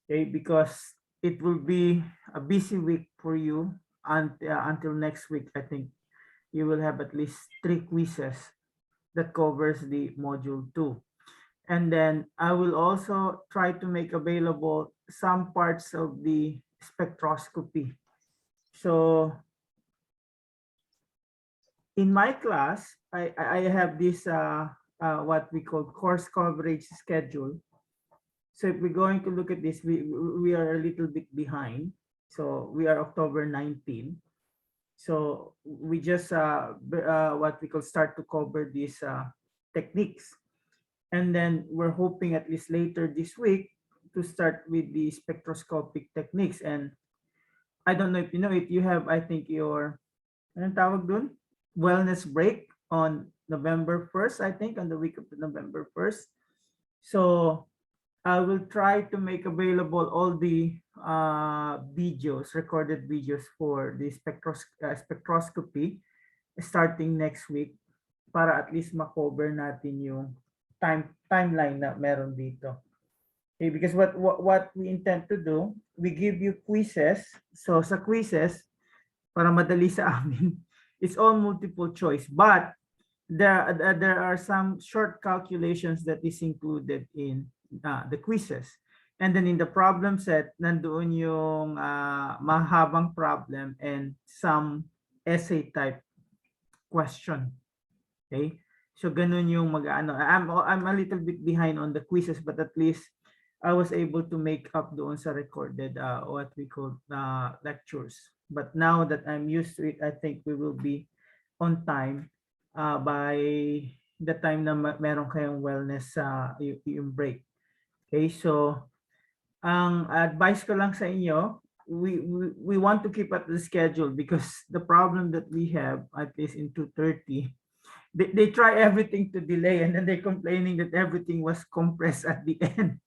okay, because it will be a busy week for you until next week. I think you will have at least 3 quizzes that covers the module 2. And then I will also try to make available some parts of the spectroscopy. So in my class, I have this what we call course coverage schedule. So if we're going to look at this, we are a little bit behind. So we are October 19. So we just what we could start to cover these techniques. And then we're hoping at least later this week to start with the spectroscopic techniques. And I don't know if you know it, you have, I think, your anong tawag dun? Wellness break on November 1st, I think, on the week of November 1st. So I will try to make available all the videos, recorded videos for the spectroscopy starting next week para at least makover natin yung timeline na meron dito. Okay, because what we intend to do, we give you quizzes. So sa quizzes, para madali sa amin, it's all multiple choice. But there are some short calculations that is included in the quizzes. And then in the problem set, nandoon yung mahabang problem and some essay type question. Okay? So ganun yung mag-ano. I'm a little bit behind on the quizzes, but at least I was able to make up doon sa recorded what we call lectures. But now that I'm used to it, I think we will be on time by the time na meron kayong wellness yung break. Okay, so ang advice ko lang sa inyo, we want to keep at the schedule because the problem that we have, at least in 2:30, they try everything to delay and then they're complaining that everything was compressed at the end.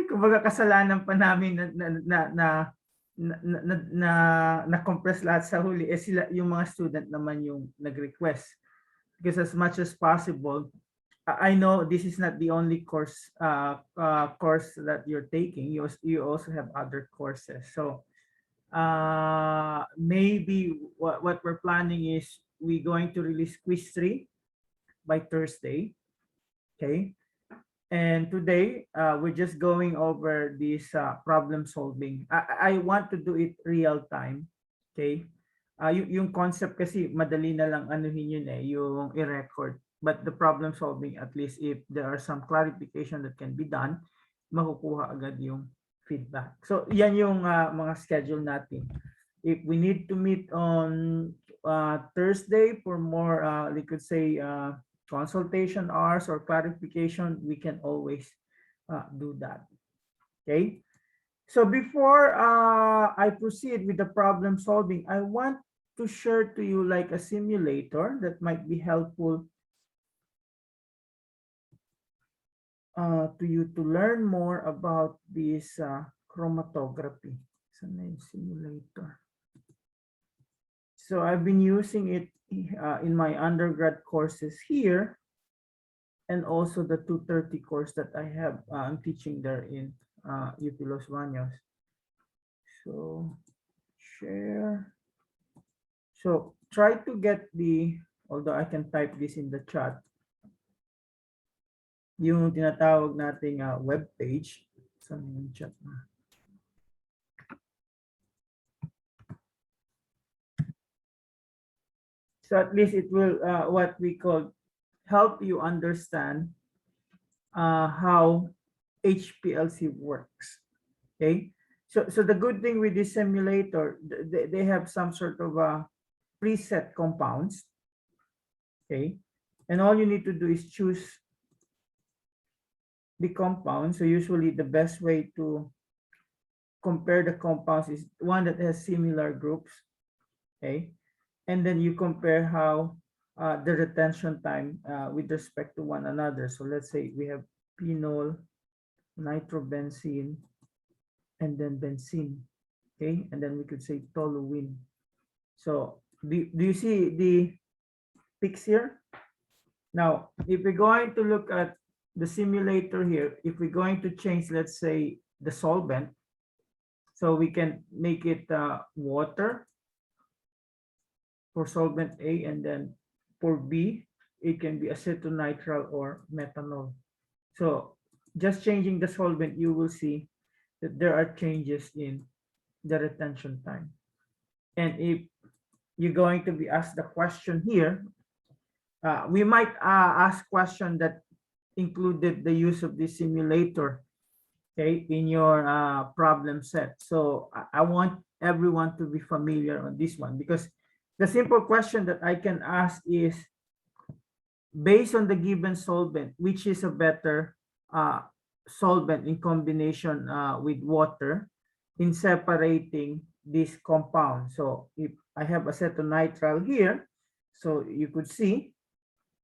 Kumbaga kasalanan pa namin na compress lahat sa huli sila yung mga student naman yung nag-request. Because as much as possible, I know this is not the only course that you're taking. You also have other courses. So maybe what we're planning is we're going to release quiz 3 by Thursday. Okay. And today we're just going over this problem solving. I want to do it real time. Okay. Yung concept kasi madali na lang anuhin yun yung i-record. But the problem solving, at least if there are some clarification that can be done, makukuha agad yung feedback. So yan yung mga schedule natin. If we need to meet on Thursday for more, we could say, consultation hours or clarification, we can always do that. Okay. So before I proceed with the problem solving, I want to share to you like a simulator that might be helpful to you to learn more about this chromatography. Simulator. So I've been using it in my undergrad courses here, and also the 230 course that I have. I'm teaching there in UP Los Baños. So share. So try to get the, although I can type this in the chat, yung tinatawag nating web page. Saan yung chat na? So at least it will what we call help you understand how HPLC works. Okay, so the good thing with this simulator, they have some sort of preset compounds. Okay, and all you need to do is choose the compound. So usually the best way to compare the compounds is one that has similar groups. Okay, and then you compare how the retention time with respect to one another. So let's say we have phenol, nitrobenzene, and then benzene. Okay, and then we could say toluene. So do you see the pics here? Now, if we're going to look at the simulator here, if we're going to change, let's say, the solvent. So we can make it water for solvent A, and then for B, it can be acetonitrile or methanol. So just changing the solvent, you will see that there are changes in the retention time. And if you're going to be asked the question here, we might ask question that included the use of the simulator, okay, in your problem set. So I want everyone to be familiar on this one, because the simple question that I can ask is, based on the given solvent, which is a better solvent in combination with water in separating this compound. So if I have acetonitrile here, so you could see,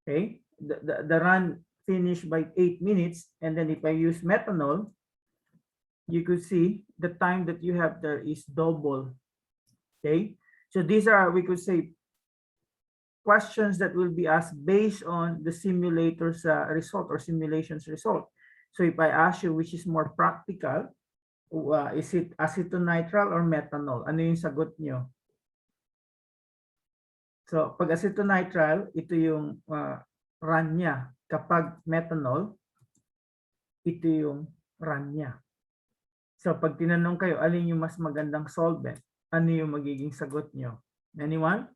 okay, the run finished by 8 minutes. And then if I use methanol, you could see the time that you have there is double. Okay, so these are, we could say, questions that will be asked based on the simulator's result or simulation's result. So if I ask you which is more practical, is it acetonitrile or methanol? Ano yung sagot nyo? So pag acetonitrile, ito yung run niya. Kapag methanol, ito yung run niya. So pag tinanong kayo, alin yung mas magandang solvent, ano yung magiging sagot nyo? Anyone?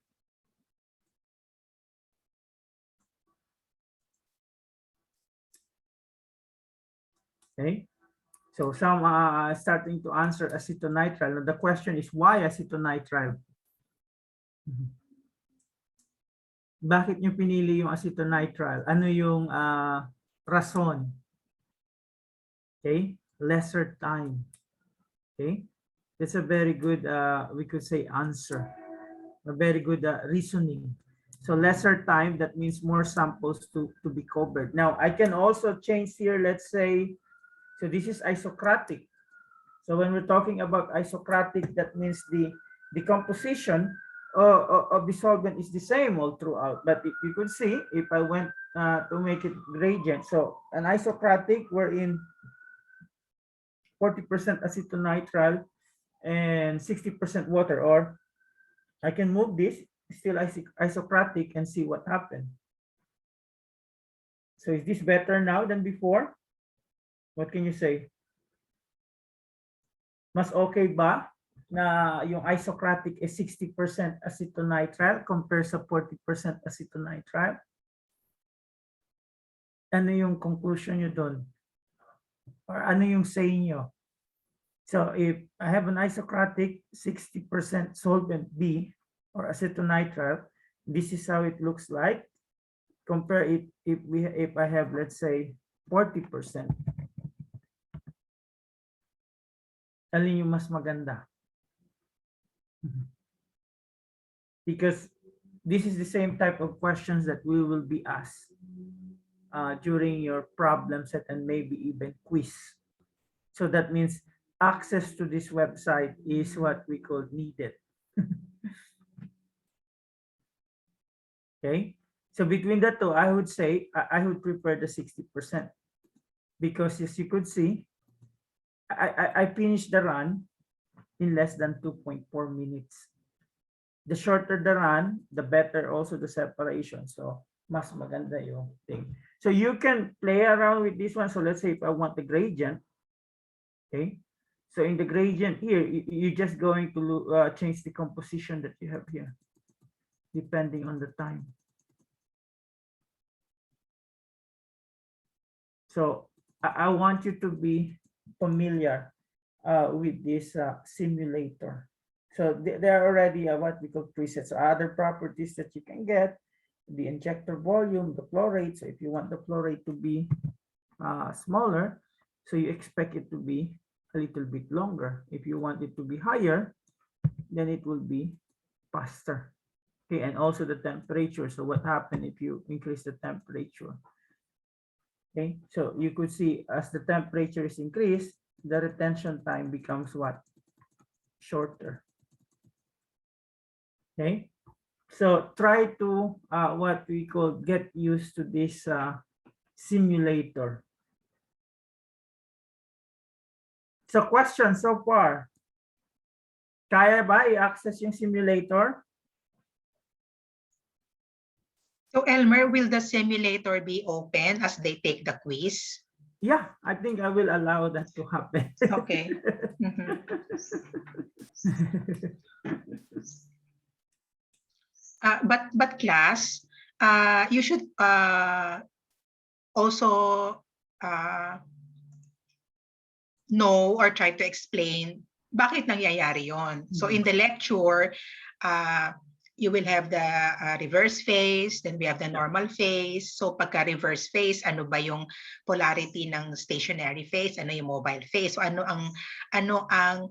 Okay, so some starting to answer acetonitrile. Now the question is, why acetonitrile? Bakit nyo pinili yung acetonitrile? Ano yung rason? Okay, lesser time. Okay, that's a very good, we could say, answer. A very good reasoning. So lesser time, that means more samples to be covered. Now I can also change here, let's say, so this is isocratic. So when we're talking about isocratic, that means the composition of the solvent is the same all throughout. But if you could see, if I went to make it gradient, so an isocratic wherein 40% acetonitrile and 60% water, or I can move this, still isocratic, and see what happened. So is this better now than before? What can you say? Mas okay ba na yung isocratic is 60% acetonitrile compared sa 40% acetonitrile? Ano yung conclusion nyo doon? Or ano yung say nyo? So if I have an isocratic 60% solvent B or acetonitrile, this is how it looks like. Compare it if I have, let's say, 40%. Alin yung mas maganda? Because this is the same type of questions that we will be asked during your problem set and maybe even quiz. So that means access to this website is what we call needed. Okay, so between the two, I would say I would prefer the 60%, because as you could see, I finished the run in less than 2.4 minutes. The shorter the run, the better also the separation. So mas maganda yung thing. So you can play around with this one. So let's say if I want the gradient, okay. So in the gradient here, you're just going to change the composition that you have here, depending on the time. So I want you to be familiar with this simulator. So there are already what we call presets, other properties that you can get, the injector volume, the flow rate. So if you want the flow rate to be smaller, so you expect it to be a little bit longer. If you want it to be higher, then it will be faster. Okay, and also the temperature. So what happens if you increase the temperature? Okay, so you could see as the temperature is increased, the retention time becomes what? Shorter. Okay, so try to what we call get used to this simulator. So question so far. Kaya ba i-access yung simulator? So Elmer, will the simulator be open as they take the quiz? Yeah, I think I will allow that to happen. Okay. Mhm. But class, you should also know or try to explain bakit nangyayari yon. So in the lecture, you will have the reverse phase, then we have the normal phase. So pagka reverse phase, ano ba yung polarity ng stationary phase, ano yung mobile phase, so ano ang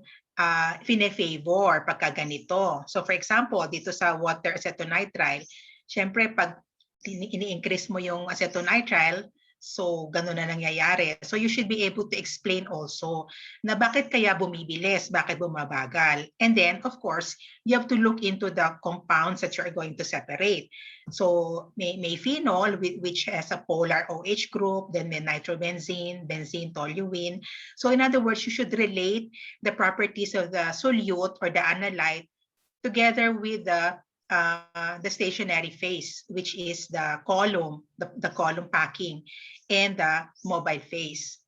fine-favor pagka ganito. So for example, dito sa water acetonitrile, syempre pag ini-increase mo yung acetonitrile, so ganun na nangyayari. So you should be able to explain also na bakit kaya bumibilis, bakit bumabagal. And then, of course, you have to look into the compounds that you are going to separate. So may phenol, which has a polar OH group, then may nitrobenzene, benzene, toluene. So in other words, you should relate the properties of the solute or the analyte together with the stationary phase, which is the column, the column packing, and the mobile phase.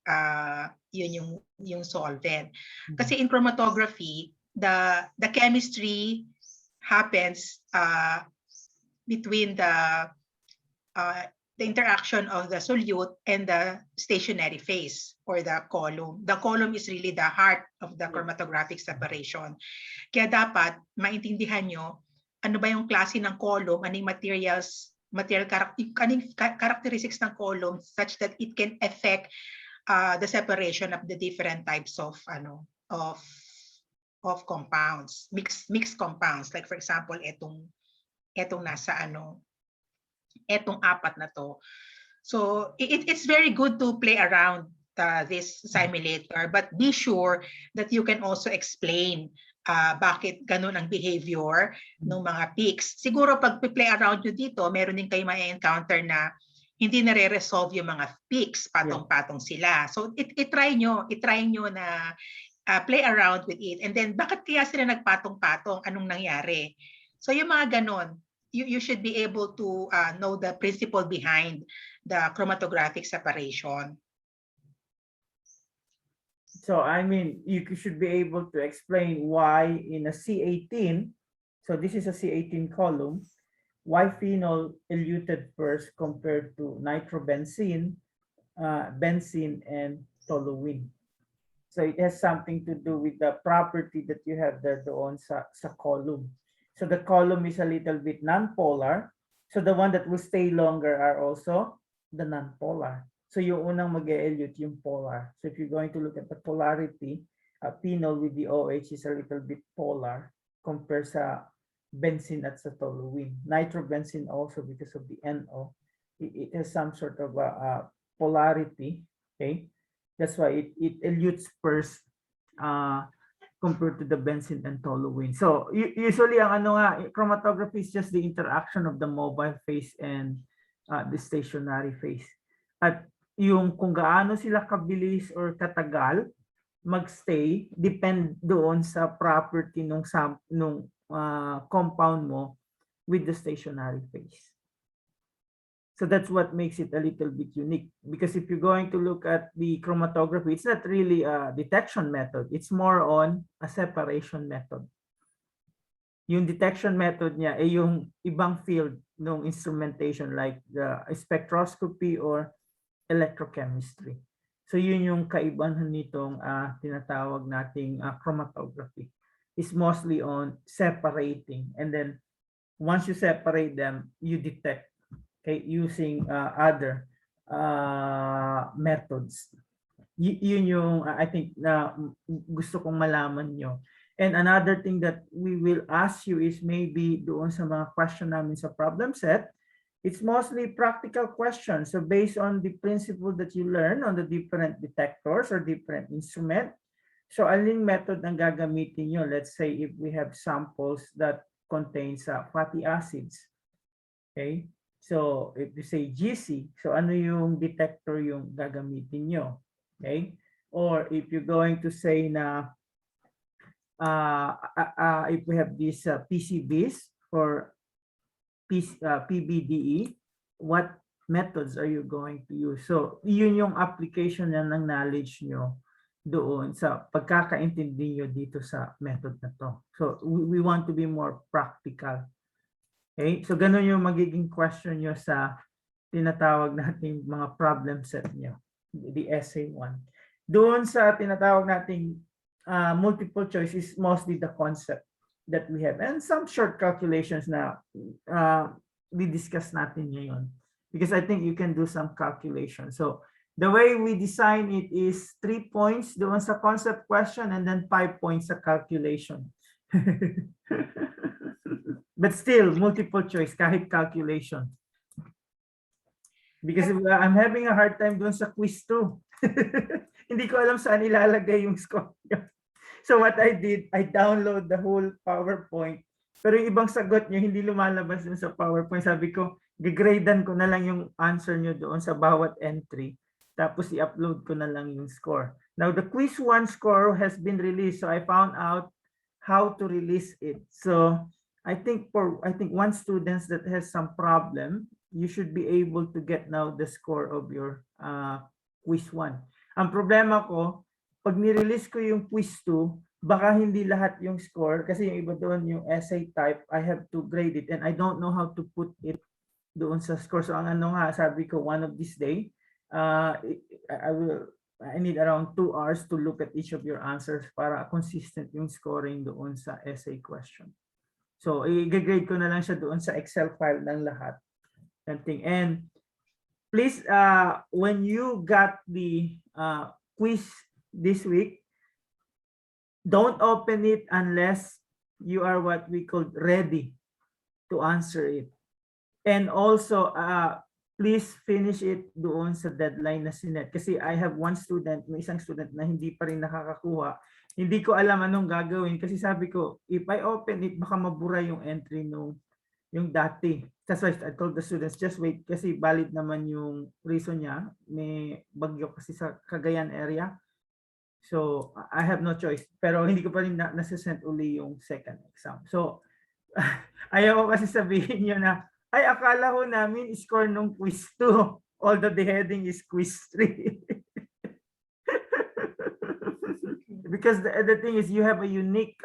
Yun yung solvent. Kasi in chromatography, the chemistry happens between the interaction of the solute and the stationary phase or the column. The column is really the heart of the chromatographic separation. Kaya dapat maintindihan nyo ano ba yung klase ng column, anong characteristics ng column such that it can affect the separation of the different types of compounds, mixed compounds. Like for example, etong nasa etong apat na to. So it's very good to play around this simulator, but be sure that you can also explain bakit ganun ang behavior ng mga peaks. Siguro pag play around nyo dito, meron din kayo ma-encounter na hindi nare-resolve yung mga peaks, patong-patong sila. So itry nyo na play around with it. And then bakit kaya sila nagpatong-patong? Anong nangyari? So yung mga ganun, you should be able to know the principle behind the chromatographic separation. So, I mean, you should be able to explain why in a C18, so this is a C18 column, why phenol eluted first compared to nitrobenzene, benzene, and toluene. So it has something to do with the property that you have there doon sa column. So the column is a little bit non-polar. So the one that will stay longer are also the non-polar. So yung unang mag-elute yung polar. So if you're going to look at the polarity, phenol with the OH is a little bit polar compared sa benzene at sa toluene. Nitrobenzene also because of the NO. It has some sort of polarity. Okay, that's why it elutes first compared to the benzene and toluene. So usually ang chromatography is just the interaction of the mobile phase and the stationary phase. At yung kung gaano sila kabilis or katagal magstay depend doon sa property nung compound mo with the stationary phase. So that's what makes it a little bit unique, because if you're going to look at the chromatography, it's not really a detection method. It's more on a separation method. Yung detection method niya ay yung ibang field ng instrumentation like the spectroscopy or electrochemistry. So yun yung kaibahan nitong tinatawag nating chromatography. It's mostly on separating, and then once you separate them, you detect using other methods. Yun yung I think na gusto kong malaman nyo. And another thing that we will ask you is maybe doon sa mga question namin sa problem set, it's mostly practical questions. So based on the principle that you learn on the different detectors or different instrument, so aling method ang gagamitin nyo? Let's say if we have samples that contains fatty acids. Okay? So if you say GC, so ano yung detector yung gagamitin nyo? Okay? Or if you're going to say na if we have these PCBs or PBDE, what methods are you going to use? So, yun yung application na ng knowledge nyo doon sa pagkakaintindi nyo dito sa method na to. So, we want to be more practical. Okay? So, ganun yung magiging question nyo sa tinatawag nating mga problem set nyo, the essay 1. Doon sa tinatawag nating multiple choice is mostly the concept that we have and some short calculations na di-discuss natin ngayon because I think you can do some calculation. So the way we design it is 3 points doon sa concept question and then 5 points sa calculation. But still multiple choice kahit calculation. Because I'm having a hard time doon sa quiz 2. Hindi ko alam saan ilalagay yung score. So what I did, I download the whole PowerPoint. Pero yung ibang sagot nyo, hindi lumalabas dun sa PowerPoint. Sabi ko, gigradean ko na lang yung answer nyo doon sa bawat entry. Tapos i-upload ko na lang yung score. Now, the quiz 1 score has been released. So I found out how to release it. So I think one student that has some problem, you should be able to get now the score of your quiz 1. Ang problema ko, pag nirelease ko yung quiz 2, baka hindi lahat yung score kasi yung iba doon yung essay type, I have to grade it and I don't know how to put it doon sa score. So ang ano nga, sabi ko one of this day, I need around 2 hours to look at each of your answers para consistent yung scoring doon sa essay question. So i-grade ko na lang siya doon sa Excel file ng lahat. And please, when you got the quiz this week, don't open it unless you are what we call ready to answer it. And also, please finish it doon sa deadline na sinet. Kasi I have one student, may isang student na hindi pa rin nakakakuha. Hindi ko alam anong gagawin kasi sabi ko, if I open it, baka mabura yung entry yung dati. That's why I told the students, just wait kasi valid naman yung reason niya. May bagyo kasi sa Cagayan area. So, I have no choice. Pero hindi ko pa rin nasisend uli yung second exam. So, ayaw ko kasi sabihin nyo na, ay, akala ko namin score nung quiz 2. Although the heading is quiz 3. Because the thing is, you have a unique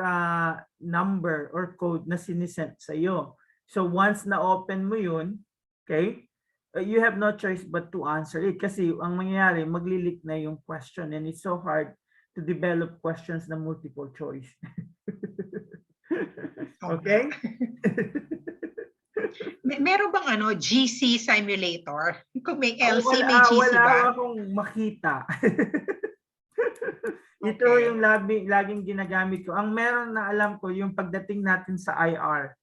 number or code na sinisend sa'yo. So once na-open mo yun, okay, you have no choice but to answer it. Kasi ang mangyayari, maglilik na yung question and it's so hard to develop questions na multiple choice. Okay? Meron bang GC simulator? Kung may LC, may GC ba? Wala akong makita. Ito yung laging ginagamit ko. Ang meron na alam ko, yung pagdating natin sa IR,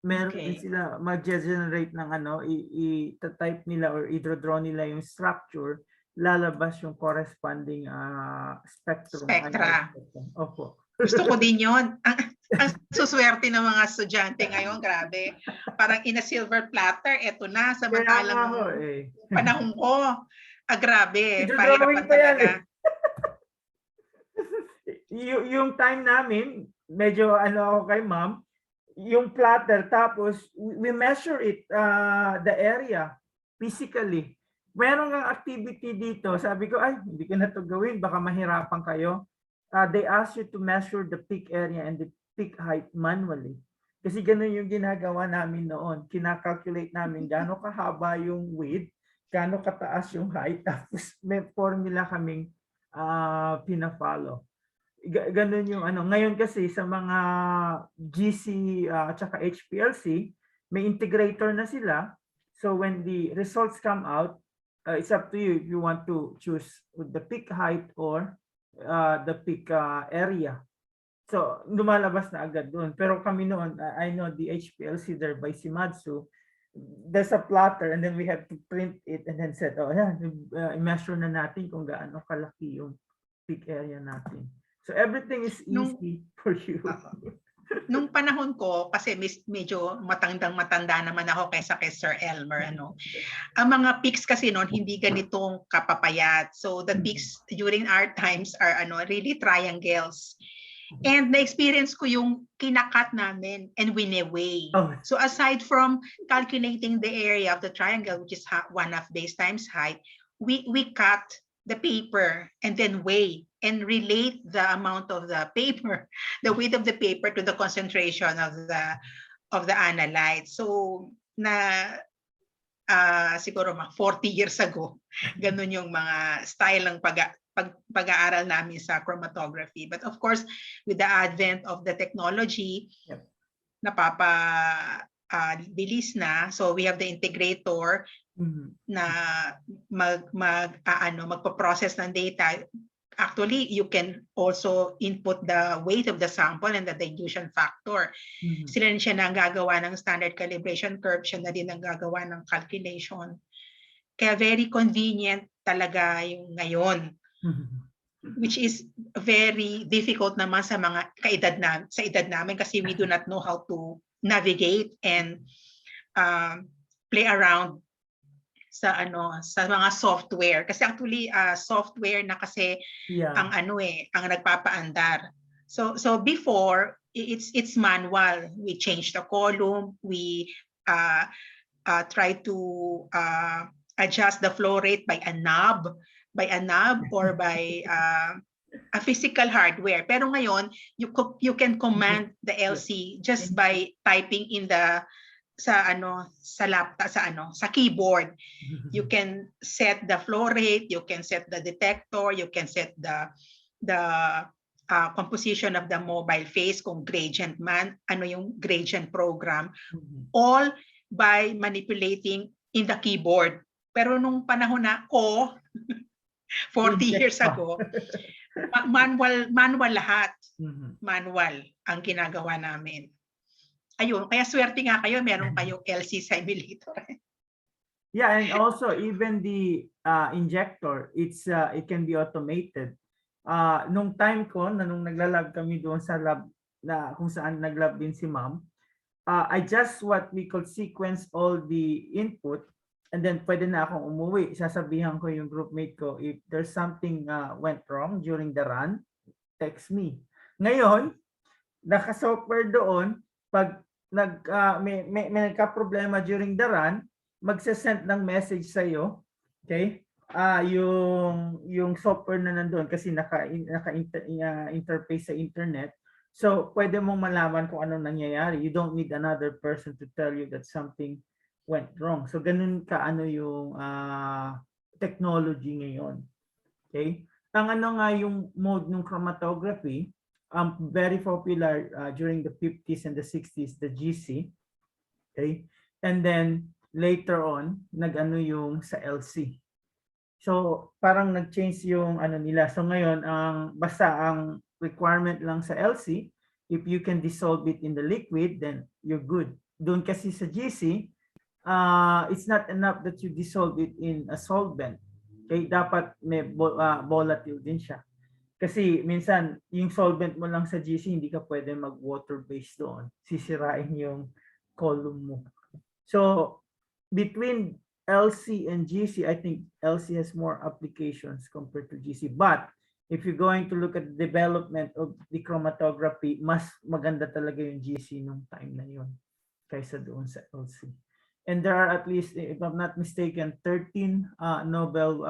meron din sila mag-generate ng i-type nila or i-draw nila yung structure, lalabas yung corresponding spectrum. Spectra. Opo. Gusto ko din yun. Ang suswerte ng mga estudyante ngayon, grabe. Parang in a silver platter, eto na, samantalang panahon ko. Grabe, pahirapan talaga. Yung time namin, medyo ako kay ma'am, yung platter, tapos we measure it, the area, physically. Meron ng activity dito, sabi ko, ay, hindi ko na ito gawin, baka mahirapan kayo. They ask you to measure the peak area and the peak height manually. Kasi ganun yung ginagawa namin noon. Kinakalculate namin gaano kahaba yung width, gaano kataas yung height, tapos may formula kaming pina-follow. Ganun yung Ngayon kasi sa mga GC at saka HPLC, may integrator na sila. So when the results come out, it's up to you if you want to choose the peak height or the peak area. So lumalabas na agad doon. Pero kami noon, I know the HPLC there by Shimadzu, there's a plotter and then we have to print it and then set, i-measure na natin kung gaano kalaki yung peak area natin. So everything is easy for you. Nung panahon ko, kasi medyo matandang-matanda naman ako kaysa kay Sir Elmer, ang mga peaks kasi noon hindi ganitong kapapayat. So the peaks during our times are really triangles. And na-experience ko yung kinakat namin and wineway. Oh. So aside from calculating the area of the triangle, which is 1/2 base times height, we cut the paper and then weigh and relate the amount of the paper, the weight of the paper to the concentration of the analyte. So siguro 40 years ago, ganun yung mga style ng pag-aaral namin sa chromatography. But of course, with the advent of the technology, Yep. bilis na. So we have the integrator na magpo-process ng data. Actually, you can also input the weight of the sample and the dilution factor. Sila na siya na gagawa ng standard calibration curve, siya na din ang gagawa ng calculation. Kaya very convenient talaga yung ngayon. Which is very difficult naman sa mga sa edad namin kasi we do not know how to navigate and play around sa mga software, kasi actually software na kasi ang nagpapaandar. So before it's manual. We change the column, we try to adjust the flow rate by a knob or by a physical hardware. Pero ngayon you can command the LC just by typing in sa laptop, sa keyboard. You can set the flow rate, you can set the detector, you can set the composition of the mobile phase, kung gradient man, yung gradient program, all by manipulating in the keyboard. Pero nung panahon na 40 years ago, manual lahat. Manual ang ginagawa namin. Ayun, kaya swerte nga kayo, meron kayong LC simulator. Yeah, and also even the injector, it can be automated. Nung time ko, nung naglalab kami doon sa lab na kung saan naglab din si ma'am, I just what we call sequence all the input, and then pwede na akong umuwi. Sasabihan ko yung groupmate ko, if there's something went wrong during the run, text me. Ngayon, naka-software doon, pag may nagka-problema during the run, magse-send ng message sa iyo, okay? Yung software na nandoon kasi naka-interface sa internet. So, pwede mong malaman kung anong nangyayari. You don't need another person to tell you that something went wrong. So, ganun ka yung technology ngayon. Okay? Ang yung mode ng chromatography, very popular during the 50s and the 60s, the GC. Okay? And then later on, yung sa LC. So parang nag-change yung nila. So ngayon, basta ang requirement lang sa LC, if you can dissolve it in the liquid, then you're good. Doon kasi sa GC, it's not enough that you dissolve it in a solvent. Okay? Dapat may volatile din siya. Kasi minsan, yung solvent mo lang sa GC, hindi ka pwede mag-water-based doon. Sisirain yung column mo. So, between LC and GC, I think LC has more applications compared to GC. But, if you're going to look at the development of the chromatography, mas maganda talaga yung GC nung time na yun kaysa doon sa LC. And there are at least, if I'm not mistaken, 13 Nobel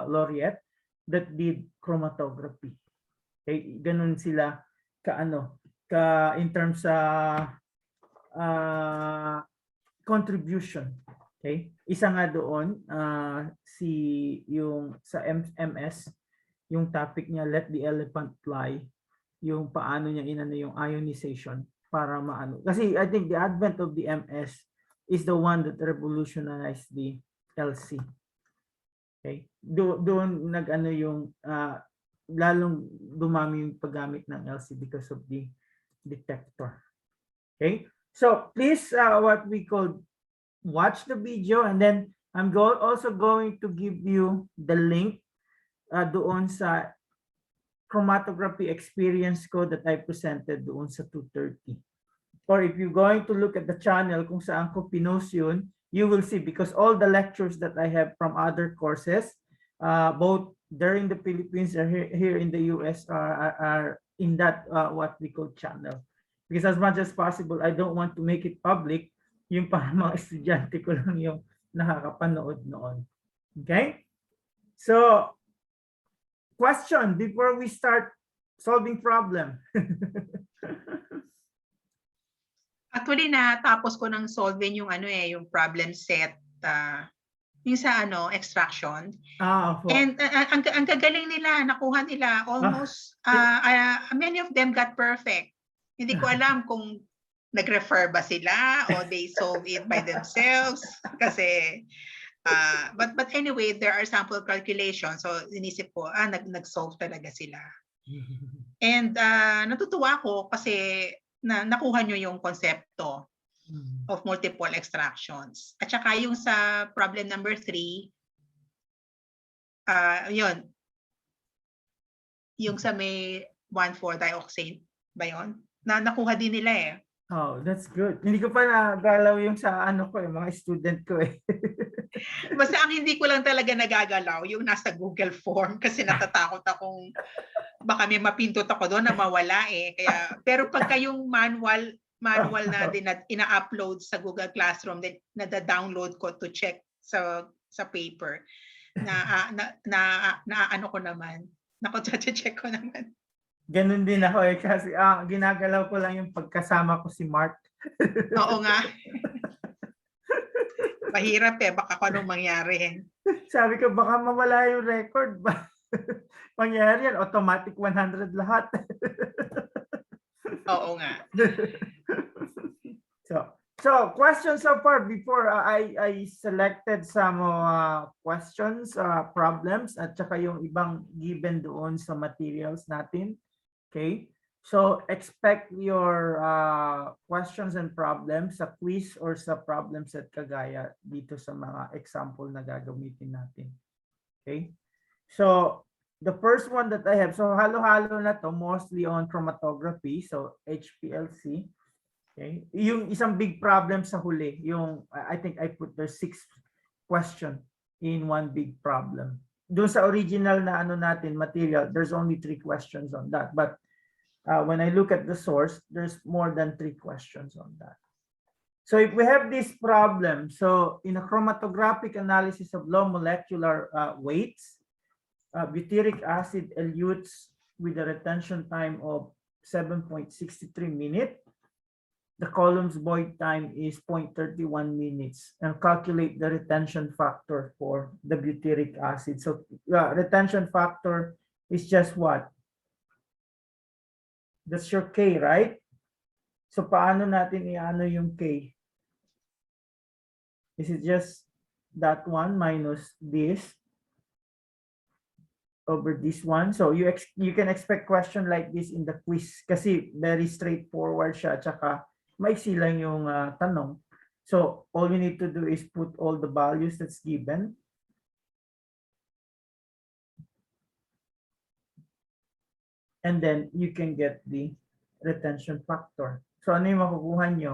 laureate that did chromatography. Okay, ganun sila in terms sa contribution. Okay? Isa nga doon yung sa MS, yung topic niya, let the elephant fly, yung paano niya yung ionization para maano. Kasi I think the advent of the MS is the one that revolutionized the LC. Okay? Doon yung lalong dumami yung paggamit ng LC because of the detector. Okay? So please what we call watch the video, and then I'm also going to give you the link doon sa chromatography experience ko that I presented doon sa 2:30. or if you're going to look at the channel kung saan ko pinost yun, you will see, because all the lectures that I have from other courses, both there in the Philippines or here in the US are in that what we call channel. Because as much as possible, I don't want to make it public, yung para mga estudyante ko lang yung nakakapanood noon. Okay? So, question before we start solving problem. Actually, natapos ko ng solving yung yung problem set, yung sa extraction. And ang gagaling nila, nakuha nila almost, many of them got perfect. Hindi ko alam kung nag-refer ba sila o they solve it by themselves. Kasi, but anyway, there are sample calculations. So, inisip ko, nag-solve talaga sila. And natutuwa ko kasi nakuha nyo yung konsepto of multiple extractions. At saka yung sa problem number 3, yun, yung sa may 1,4-dioxane ba yun? Nakuha din nila eh. Oh, that's good. Hindi ko pa nagalaw yung sa mga student ko eh. Basta ang hindi ko lang talaga nagagalaw yung nasa Google form kasi natatakot akong baka may mapindot ako doon na mawala eh. Kaya, pero pagka yung manual na ina-upload sa Google Classroom, na-download ko to check sa paper, ano ko naman, check ko naman. Ganun din ako eh, kasi ginagalaw ko lang yung pagkasama ko si Mark. Oo nga. Mahirap eh, baka kung anong mangyari. Sabi ko, baka mawala yung record. Mangyari yan, automatic 100 lahat. Oo nga. So questions so far before I selected some questions, problems, at saka yung ibang given doon sa materials natin. Okay? So expect your questions and problems sa quiz or sa problem set kagaya dito sa mga example na gagamitin natin. Okay? So the first one that I have, so halo-halo na to, mostly on chromatography, so HPLC. Okay? Yung isang big problem sa huli, yung I think I put there 6 question in one big problem. Doon sa original na natin material, there's only 3 questions on that. But when I look at the source, there's more than 3 questions on that. So if we have this problem, so in a chromatographic analysis of low molecular weights, butyric acid elutes with a retention time of 7.63 minutes. The column's void time is 0.31 minutes, and calculate the retention factor for the butyric acid. So retention factor is just what? That's your K, right? So paano natin i-ano yung K? Is it just that one minus this over this one? So you can expect question like this in the quiz kasi very straightforward siya, tsaka maiksi lang yung tanong. So all we need to do is put all the values that's given. And then you can get the retention factor. So ano yung makukuha nyo?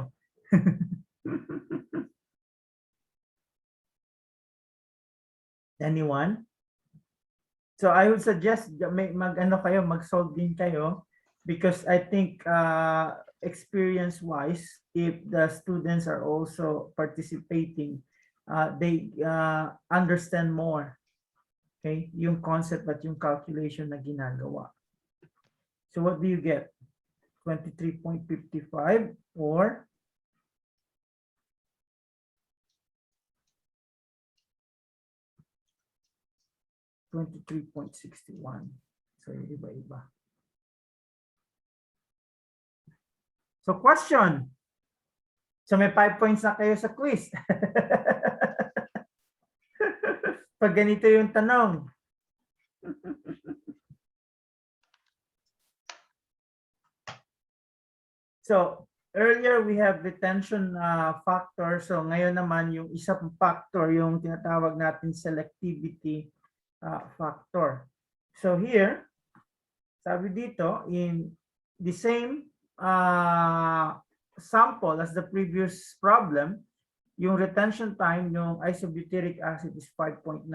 Anyone? So I would suggest mag-solve din kayo, because I think experience-wise, if the students are also participating, they understand more, okay, yung concept at yung calculation na ginagawa. So what do you get? 23.55 or 23.61. So iba-iba. So question. So may 5 points na kayo sa quiz. Pag ganito yung tanong. So earlier we have retention factor. So ngayon naman yung isang factor, yung tinatawag natin selectivity factor. So here, sabi dito, in the same sample as the previous problem, yung retention time ng isobutyric acid is 5.98.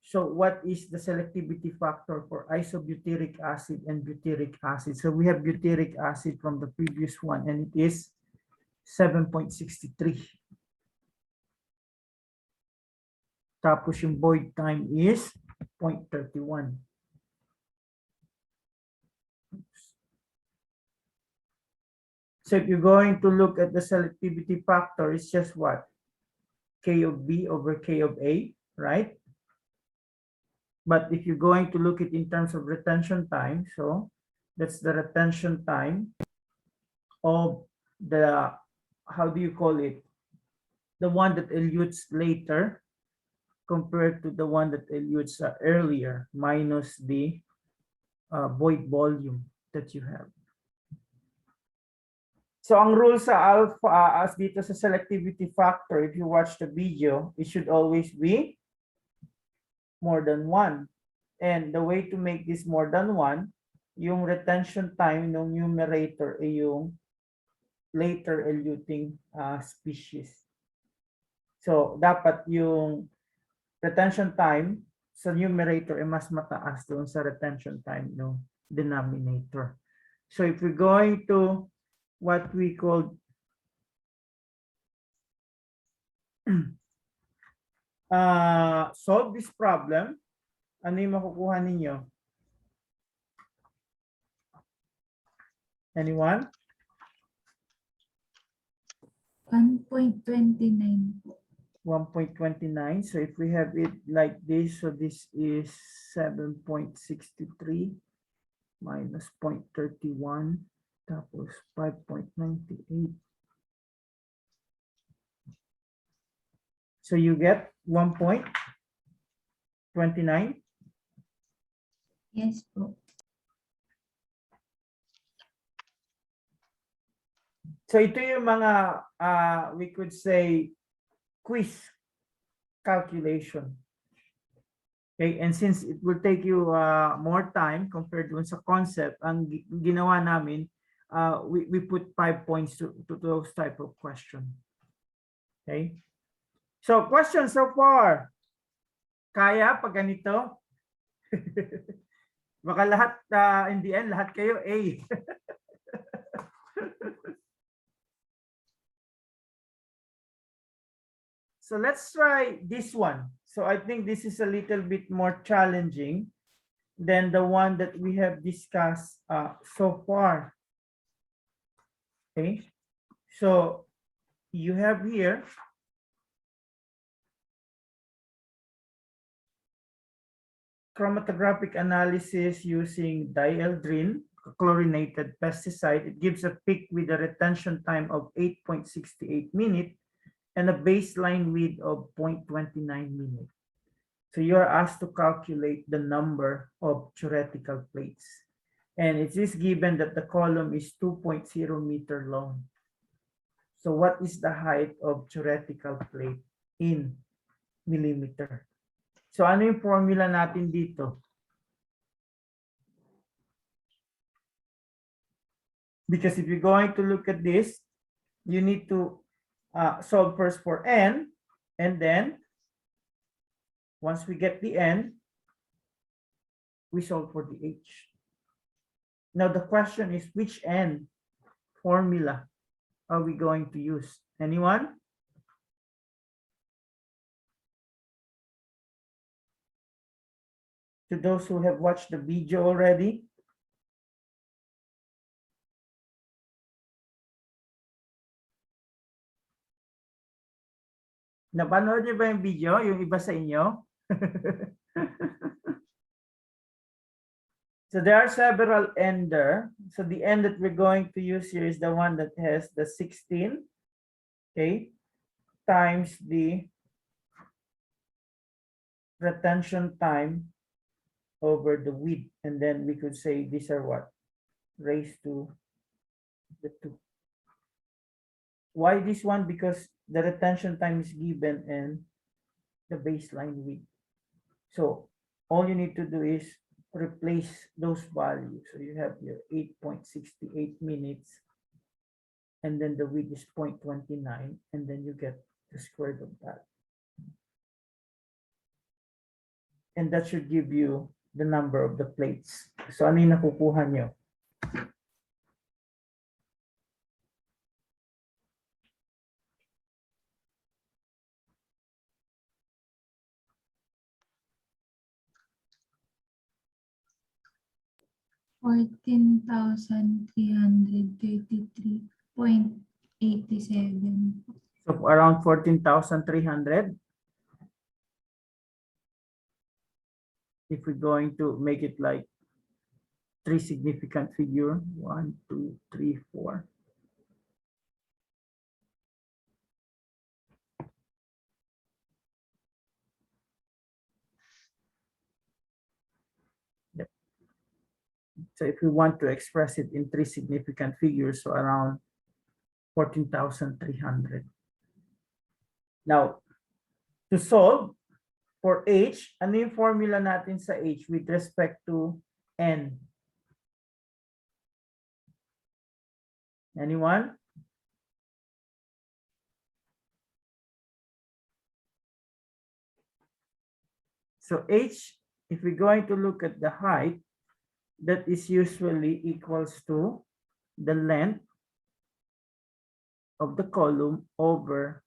So what is the selectivity factor for isobutyric acid and butyric acid? So we have butyric acid from the previous one, and it is 7.63. Tapos yung void time is 0.31. So if you're going to look at the selectivity factor, it's just what? K of B over K of A, right? But if you're going to look at in terms of retention time, so that's the retention time of the, how do you call it? The one that elutes later compared to the one that elutes earlier, minus the void volume that you have. So ang rule sa alpha, as dito sa selectivity factor, if you watch the video, it should always be more than 1. And the way to make this more than 1, yung retention time ng numerator ay yung later eluting species. So dapat yung retention time sa numerator ay mas mataas doon sa retention time ng denominator. So if we're going to what we call solve this problem, ano yung makukuha ninyo? Anyone? 1.29 po. 1.29. So if we have it like this, so this is 7.63 minus 0.31, tapos 5.98. So you get 1.29. Yes po. So ito yung mga we could say quiz calculation. Okay, and since it will take you more time compared dun sa concept, ang ginawa namin, we put 5 points to those type of question. Okay, so question so far, kaya pag ganito? Baka lahat in the end lahat kayo A. So let's try this one. So I think this is a little bit more challenging than the one that we have discussed so far. Okay, so you have here chromatographic analysis using dieldrin, chlorinated pesticide. It gives a peak with a retention time of 8.68 minutes and a baseline width of 0.29 minutes. So you are asked to calculate the number of theoretical plates. And it is given that the column is 2.0 meter long. So what is the height of theoretical plate in millimeter? So ano yung formula natin dito? Because if you're going to look at this, you need to solve first for n, and then once we get the n, we solve for the h. Now the question is, which n formula are we going to use? Anyone? To those who have watched the video already, napanood niyo ba yung video, yung iba sa inyo? So there are several n there. So the n that we're going to use here is the one that has the 16, okay, times the retention time over the width. And then we could say these are what? Raised to the 2. Why this one? Because the retention time is given and the baseline width. So all you need to do is replace those values. So you have your 8.68 minutes and then the width is 0.29, and then you get the square root of that. And that should give you the number of the plates. So ano yung nakukuha nyo? $14,333.87. So around 14,300. If we're going to make it like three significant figure, 1, 2, 3, 4. Yep. So if we want to express it in three significant figures, so around 14,300. Now, to solve for H, ano yung formula natin sa H with respect to N? Anyone? So H, if we're going to look at the height, that is usually equals to the length of the column over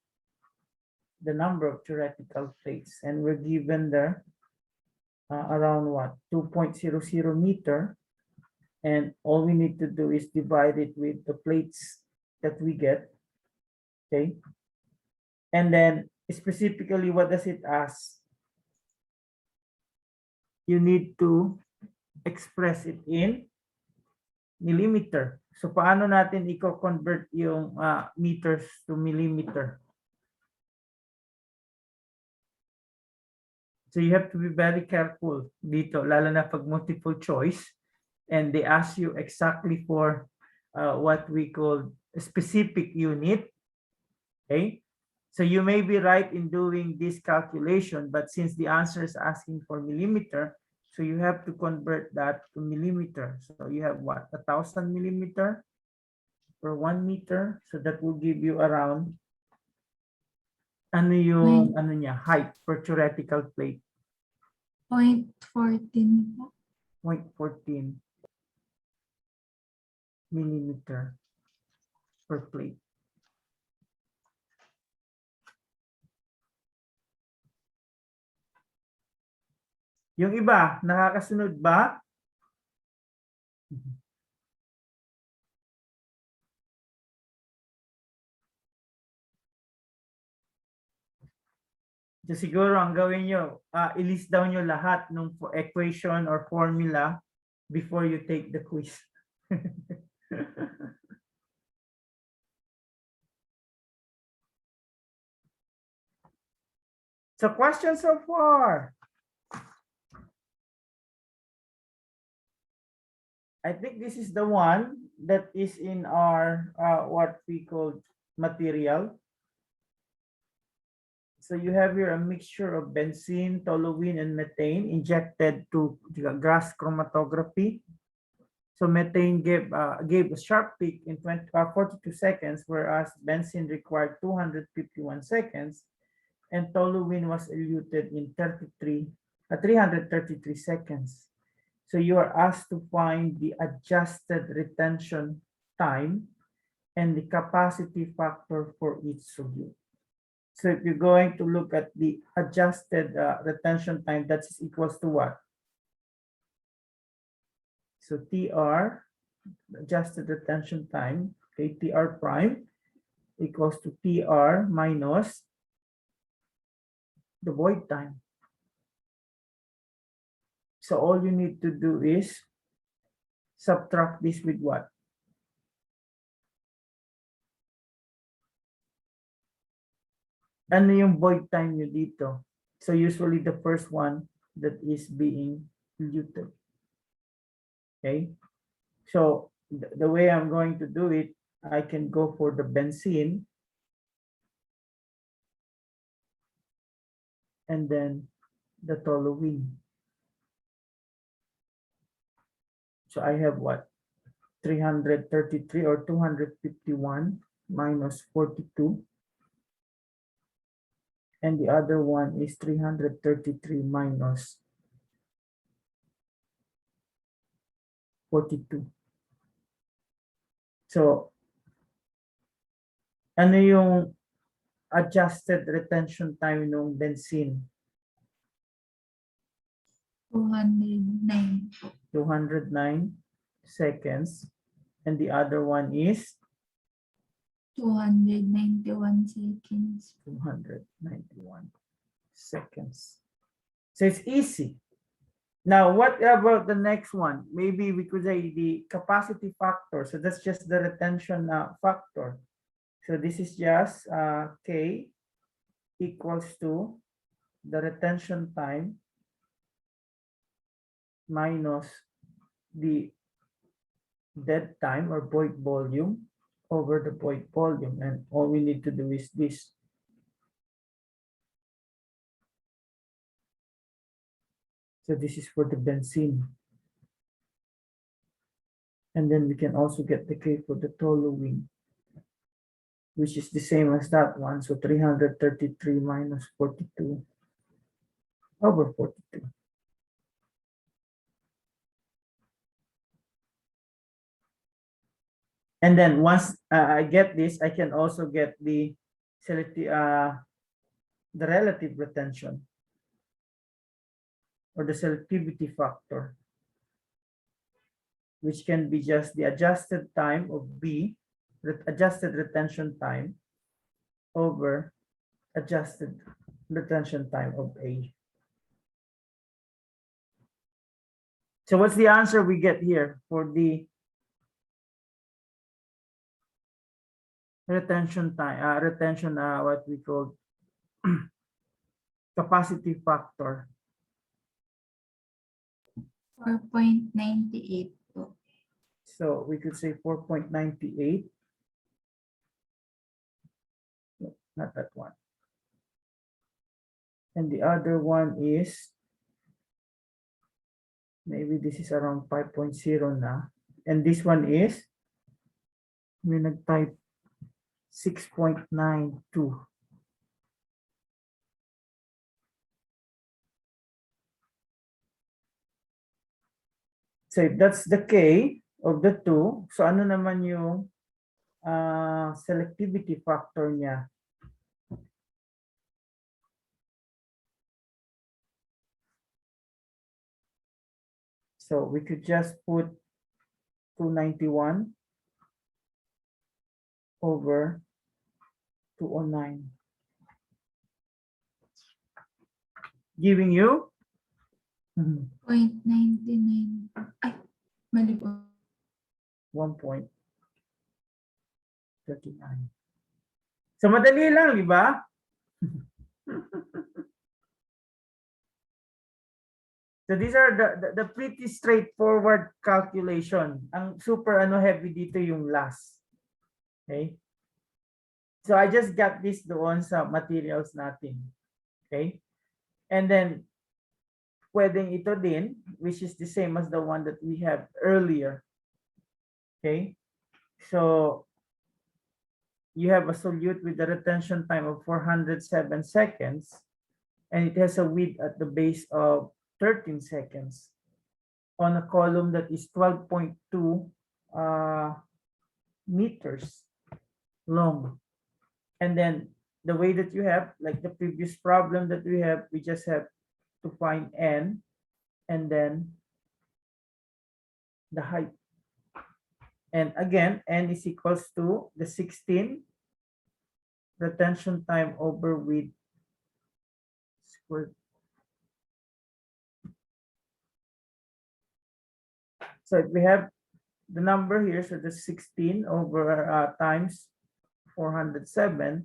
the number of theoretical plates. And we're given there around what? 2.00 meter. And all we need to do is divide it with the plates that we get. Okay. And then specifically, what does it ask? You need to express it in millimeter. So paano natin i-convert yung meters to millimeter? So you have to be very careful dito, lalo na pag multiple choice, and they ask you exactly for what we call a specific unit. Okay, so you may be right in doing this calculation, but since the answer is asking for millimeter, so you have to convert that to millimeter. So you have what, 1,000 millimeter per 1 meter. So that will give you around ano yung ano niya, height per theoretical plate. 0.14 po. 0.14 millimeter per plate. Yung iba, nakakasunod ba? So siguro ang gawin nyo, i-list down nyo lahat ng equation or formula before you take the quiz. So questions so far? I think this is the one that is in our what we call material. So you have here a mixture of benzene, toluene, and methane injected to gas chromatography. So methane gave a sharp peak in 42 seconds, whereas benzene required 251 seconds, and toluene was eluted in 333 seconds. So you are asked to find the adjusted retention time and the capacity factor for each solute. So if you're going to look at the adjusted retention time, that's equals to what? So TR, adjusted retention time, okay, TR prime equals to TR minus the void time. So all you need to do is subtract this with what? Ano yung void time nyo dito? So usually the first one that is being diluted. Okay. So the way I'm going to do it, I can go for the benzene. And then the toluene. So I have what? 333 or 251 minus 42. And the other one is 333 minus 42. So, ano yung adjusted retention time ng benzene? 209. 209 seconds. And the other one is 291 seconds. 291 seconds. So it's easy. Now, what about the next one? Maybe we could say the capacity factor. So that's just the retention factor. So this is just K equals to the retention time minus the dead time or void volume over the void volume. And all we need to do is this. So this is for the benzene. And then we can also get the K for the toluene, which is the same as that one. So 333 minus 42 over 42. And then once I get this, I can also get the relative retention or the selectivity factor, which can be just the adjusted time of B, adjusted retention time over adjusted retention time of A. So what's the answer we get here for the retention time, what we call capacity factor? 4.98 po. So we could say 4.98. No, not that one. And the other one is, maybe this is around 5.0 na. And this one is, we nag-type 6.92. So if that's the K of the two, so ano naman yung selectivity factor niya? So we could just put 291 over 209, giving you 0.99. Ay, mali po. 1.39. So madali lang, di ba? So these are the pretty straightforward calculation. Ang super heavy dito yung last. Okay? So I just got this doon sa materials natin. Okay? And then pwedeng ito din, which is the same as the one that we have earlier. Okay? So you have a solute with the retention time of 407 seconds, and it has a width at the base of 13 seconds on a column that is 12.2 meters long. And then the way that you have, like the previous problem that we have, we just have to find N and then the height. And again, N is equals to the 16 retention time over width squared. So if we have the number here, so the 16 over times 407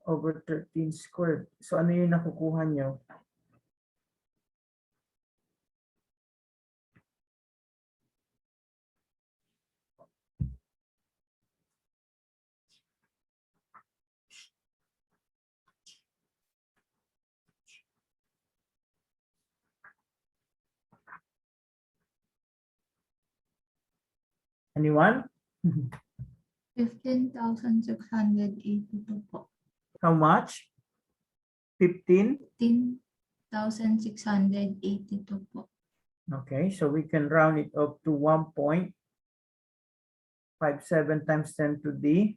over 13 squared. So ano yung nakukuha nyo? Anyone? 15,682 po. How much? 15? 15,682 po. Okay, so we can round it up to 1.57 times 10 to the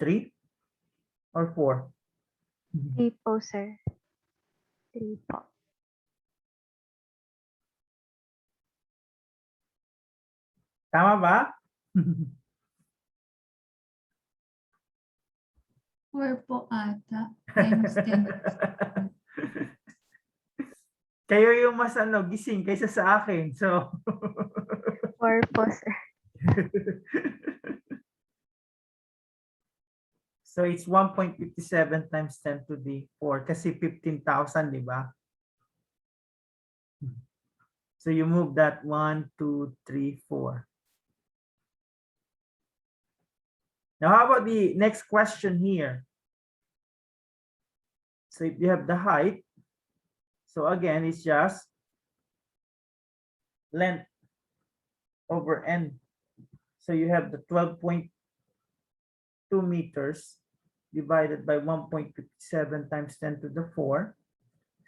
3 or 4? 3 po, sir. 3 po. Tama ba? 4 po ata. Times 10. Kayo yung mas gising kaysa sa akin. So 4 po, sir. So it's 1.57 times 10 to the 4 kasi 15,000, di ba? So you move that 1, 2, 3, 4. Now how about the next question here? So if you have the height, so again, it's just length over n. So you have the 12.2 meters divided by 1.57 times 10 to the 4.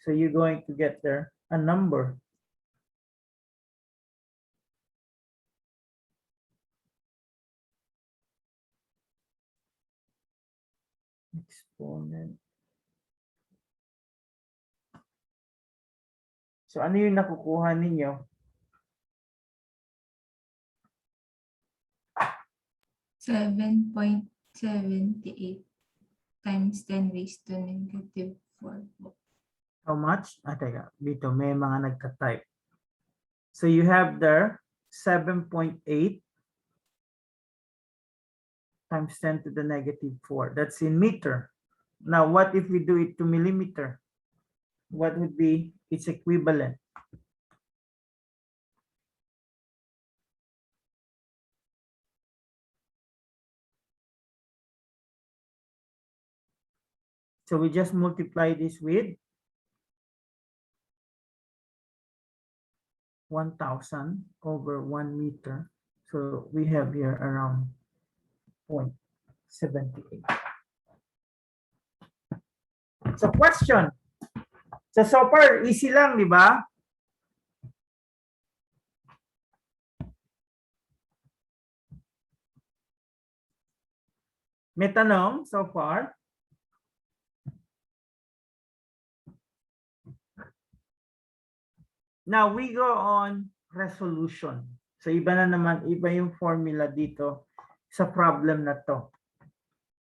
So you're going to get there a number. Exponent. So ano yung nakukuha ninyo? 7.78 times 10 raised to negative 4 po. How much? Teka, dito may mga nagka-type. So you have there 7.8 times 10 to the negative 4. That's in meter. Now, what if we do it to millimeter? What would be its equivalent? So we just multiply this with 1,000 over 1 meter. So we have here around 0.78. So question. So far, easy lang, di ba? May tanong so far? Now we go on resolution. So iba na naman, iba yung formula dito sa problem na to.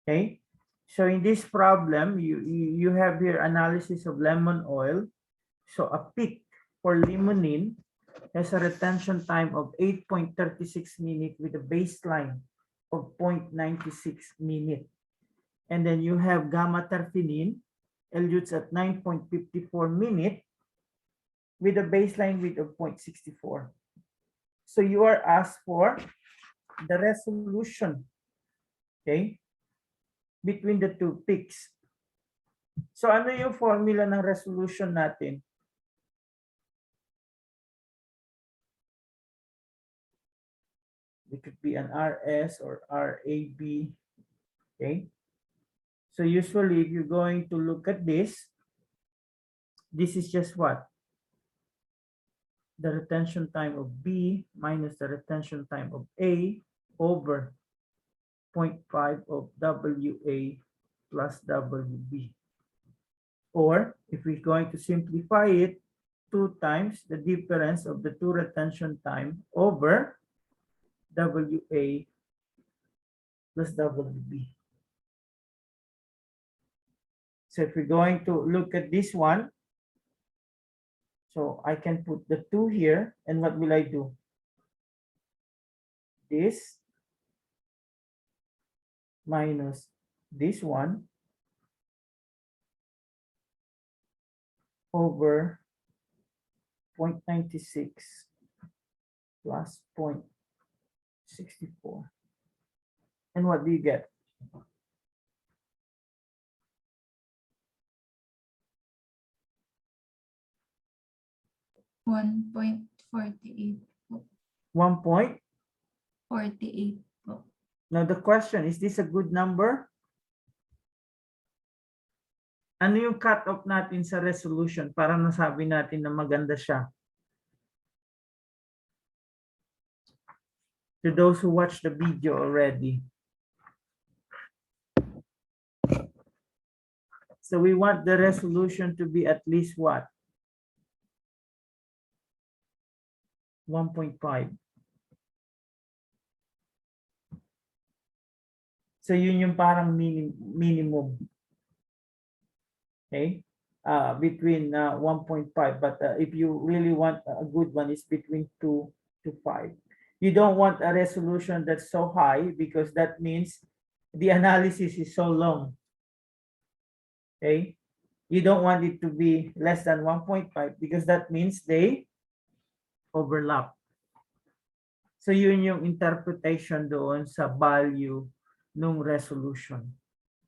Okay? So in this problem, you have here analysis of lemon oil. So a peak for limonene has a retention time of 8.36 minutes with a baseline of 0.96 minutes. And then you have gamma terphenyl, elutes at 9.54 minutes with a baseline width of 0.64. So you are asked for the resolution, okay, between the two peaks. So ano yung formula ng resolution natin? It could be an RS or RAB, okay? So usually if you're going to look at this is just what? The retention time of B minus the retention time of A over 0.5 of WA plus WB. Or if we're going to simplify it, 2 times the difference of the two retention time over WA plus WB. So if we're going to look at this one, so I can put the 2 here, and what will I do? This minus this one over 0.96 plus 0.64. And what do you get? 1.48 po. 1.48. 48 po. Now the question, is this a good number? Ano yung cut-off natin sa resolution para nasabi natin na maganda siya? To those who watch the video already. So we want the resolution to be at least what? 1.5. So yun yung parang minimum. Okay? Between 1.5. But if you really want a good one, it's between 2 to 5. You don't want a resolution that's so high because that means the analysis is so long. Okay? You don't want it to be less than 1.5 because that means they overlap. So yun yung interpretation doon sa value nung resolution.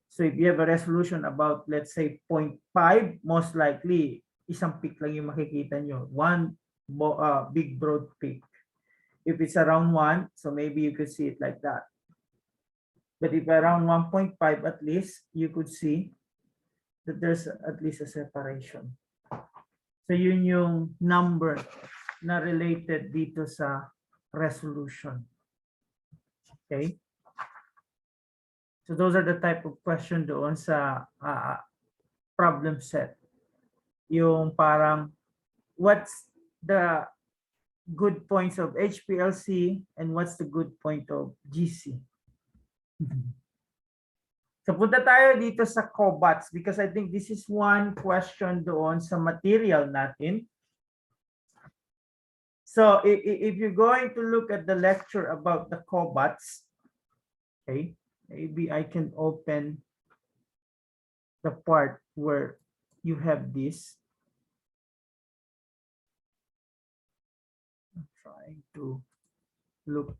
So if you have a resolution about, let's say, 0.5, most likely, isang peak lang yung makikita nyo. One big broad peak. If it's around 1, so maybe you could see it like that. But if around 1.5 at least, you could see that there's at least a separation. So yun yung number na related dito sa resolution. Okay? So those are the type of question doon sa problem set. Yung parang, what's the good points of HPLC and what's the good point of GC? So punta tayo dito sa COBATs because I think this is one question doon sa material natin. So if you're going to look at the lecture about the COBATs, okay, maybe I can open the part where you have this. I'm trying to look.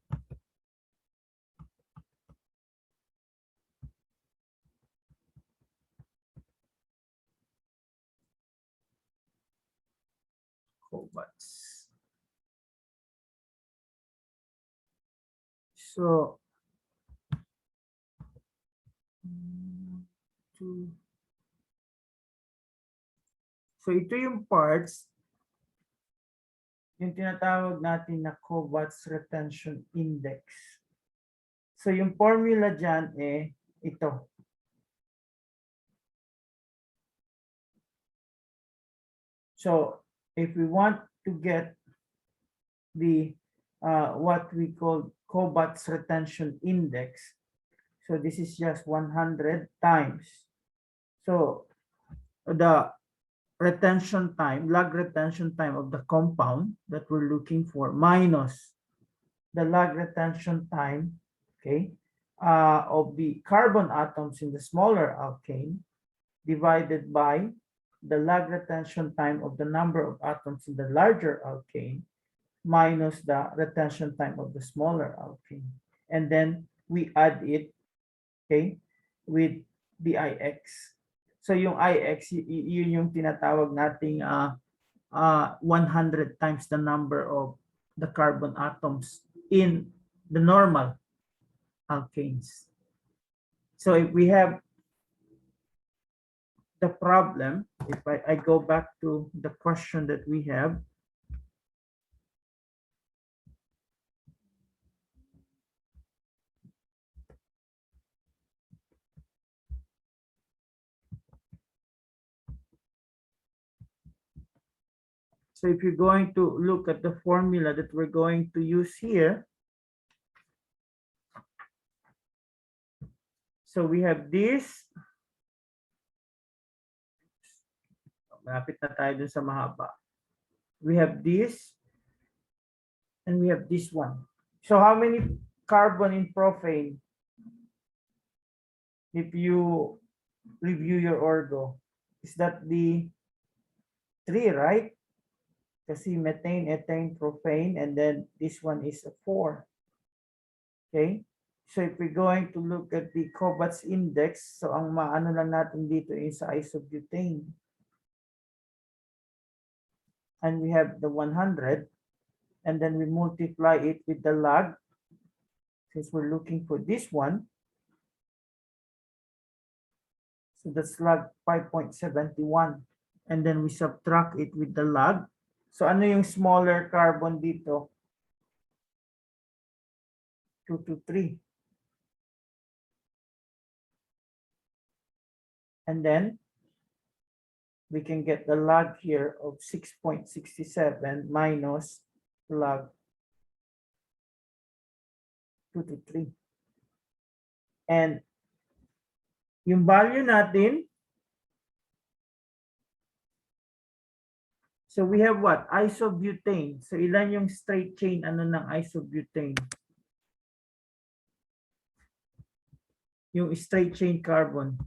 COBATs. So, ito yung parts, yung tinatawag natin na COBATs retention index. So yung formula dyan ito. So if we want to get the what we call COBATs retention index, so this is just 100 times. So the retention time, log retention time of the compound that we're looking for minus the log retention time, okay, of the carbon atoms in the smaller alkane divided by the log retention time of the number of atoms in the larger alkane minus the retention time of the smaller alkane. And then we add it, okay, with the IX. So yung IX, yun yung tinatawag nating 100 times the number of the carbon atoms in the normal alkanes. So if we have the problem, if I go back to the question that we have, so if you're going to look at the formula that we're going to use here, so we have this. Malapit na tayo dun sa mahaba. We have this, and we have this one. So how many carbon in propane? If you review your orgo, is that the 3, right? Kasi methane, ethane, propane, and then this one is a 4. Okay? So if we're going to look at the COBATS index, so ang maano lang natin dito is isobutane. And we have the 100, and then we multiply it with the log Since we're looking for this one, so that's log 5.71. And then we subtract it with the log. So ano yung smaller carbon dito? 223. And then we can get the log here of 6.67 minus log 223. And yung value natin, so we have what? Isobutane. So ilan yung straight chain ano ng isobutane? Yung straight chain carbon.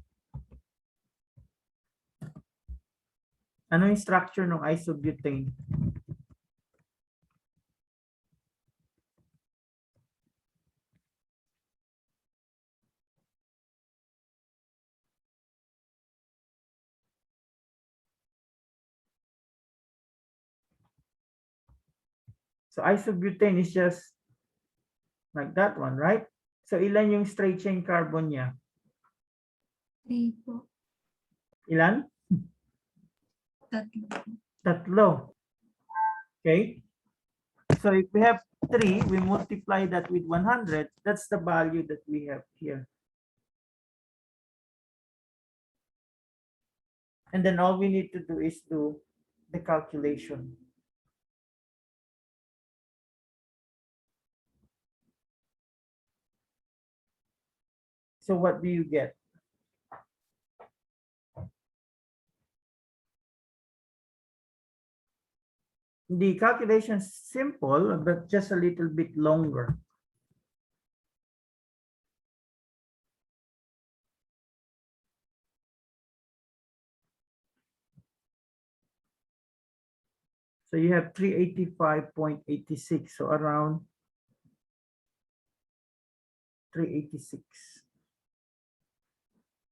Ano yung structure ng isobutane? So isobutane is just like that one, right? So ilan yung straight chain carbon niya? 3 po. Ilan? 3 po. Tatlo. Okay? So if we have 3, we multiply that with 100, that's the value that we have here. And then all we need to do is do the calculation. So what do you get? The calculation is simple, but just a little bit longer. So you have 385.86, so around 386.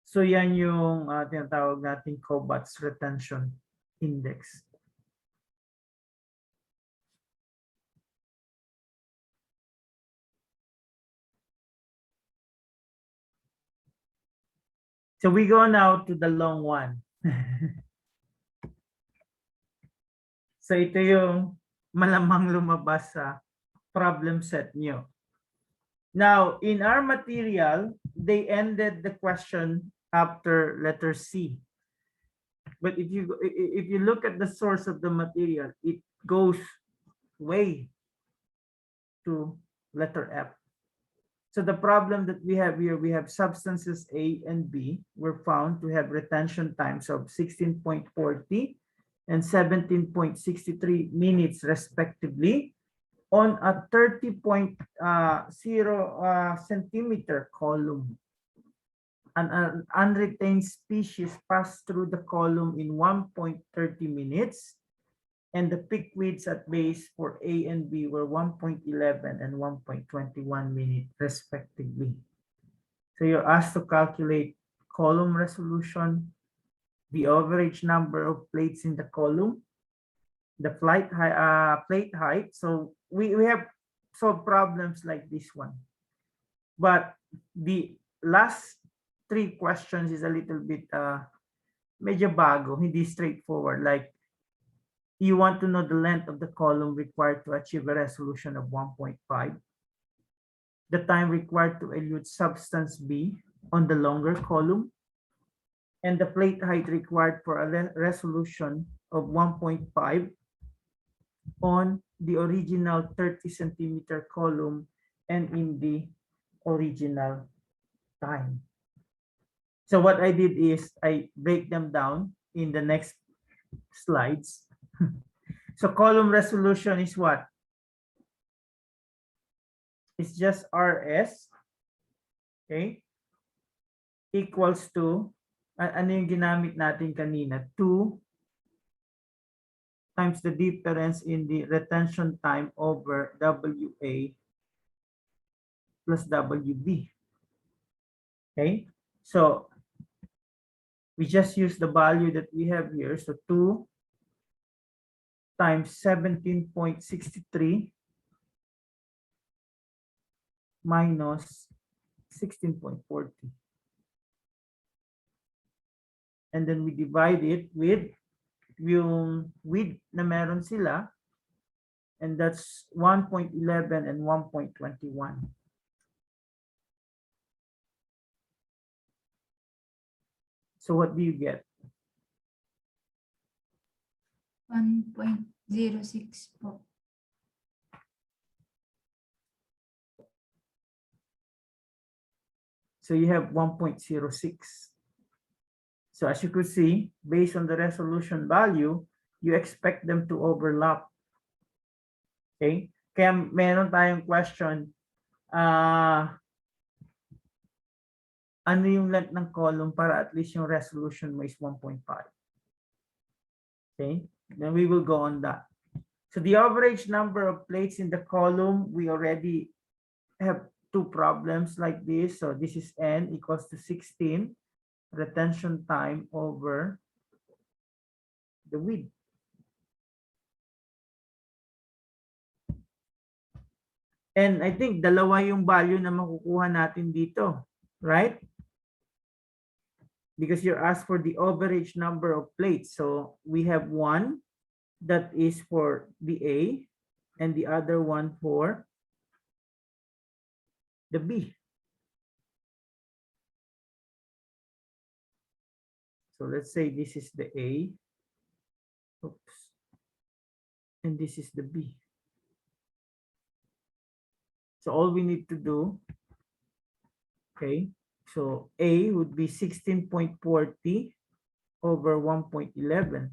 So yan yung tinatawag nating Kobat's retention index. So we go now to the long one. So ito yung malamang lumabas sa problem set nyo. Now, in our material, they ended the question after letter C. But if you look at the source of the material, it goes way to letter F. So the problem that we have here, we have substances A and B were found to have retention times of 16.40 and 17.63 minutes respectively on a 30.0 centimeter column. An unretained species passed through the column in 1.30 minutes, and the peak widths at base for A and B were 1.11 and 1.21 minutes respectively. So you're asked to calculate column resolution, the average number of plates in the column, the plate height. So we have solved problems like this one. But the last 3 questions is a little bit medyo bago, hindi straightforward. Like you want to know the length of the column required to achieve a resolution of 1.5, the time required to elute substance B on the longer column, and the plate height required for a resolution of 1.5 on the original 30 centimeter column and in the original time. So what I did is I break them down in the next slides. So column resolution is what? It's just RS, okay, equals to, ano yung ginamit natin kanina? 2 times the difference in the retention time over WA plus WB. Okay, so we just use the value that we have here. So 2 times 17.63 minus 16.40. And then we divide it with yung width na meron sila, and that's 1.11 and 1.21. So what do you get? 1.06 po. So you have 1.06. So as you could see, based on the resolution value, you expect them to overlap. Okay? Kaya meron tayong question, ano yung length ng column para at least yung resolution mo is 1.5. Okay? Then we will go on that. So the average number of plates in the column, we already have two problems like this. So this is n equals to 16 retention time over the width. And I think dalawa yung value na makukuha natin dito, right? Because you're asked for the average number of plates. So we have one that is for the A and the other one for the B. So let's say this is the A. Oops. And this is the B. So all we need to do, okay, so A would be 16.40 over 1.11.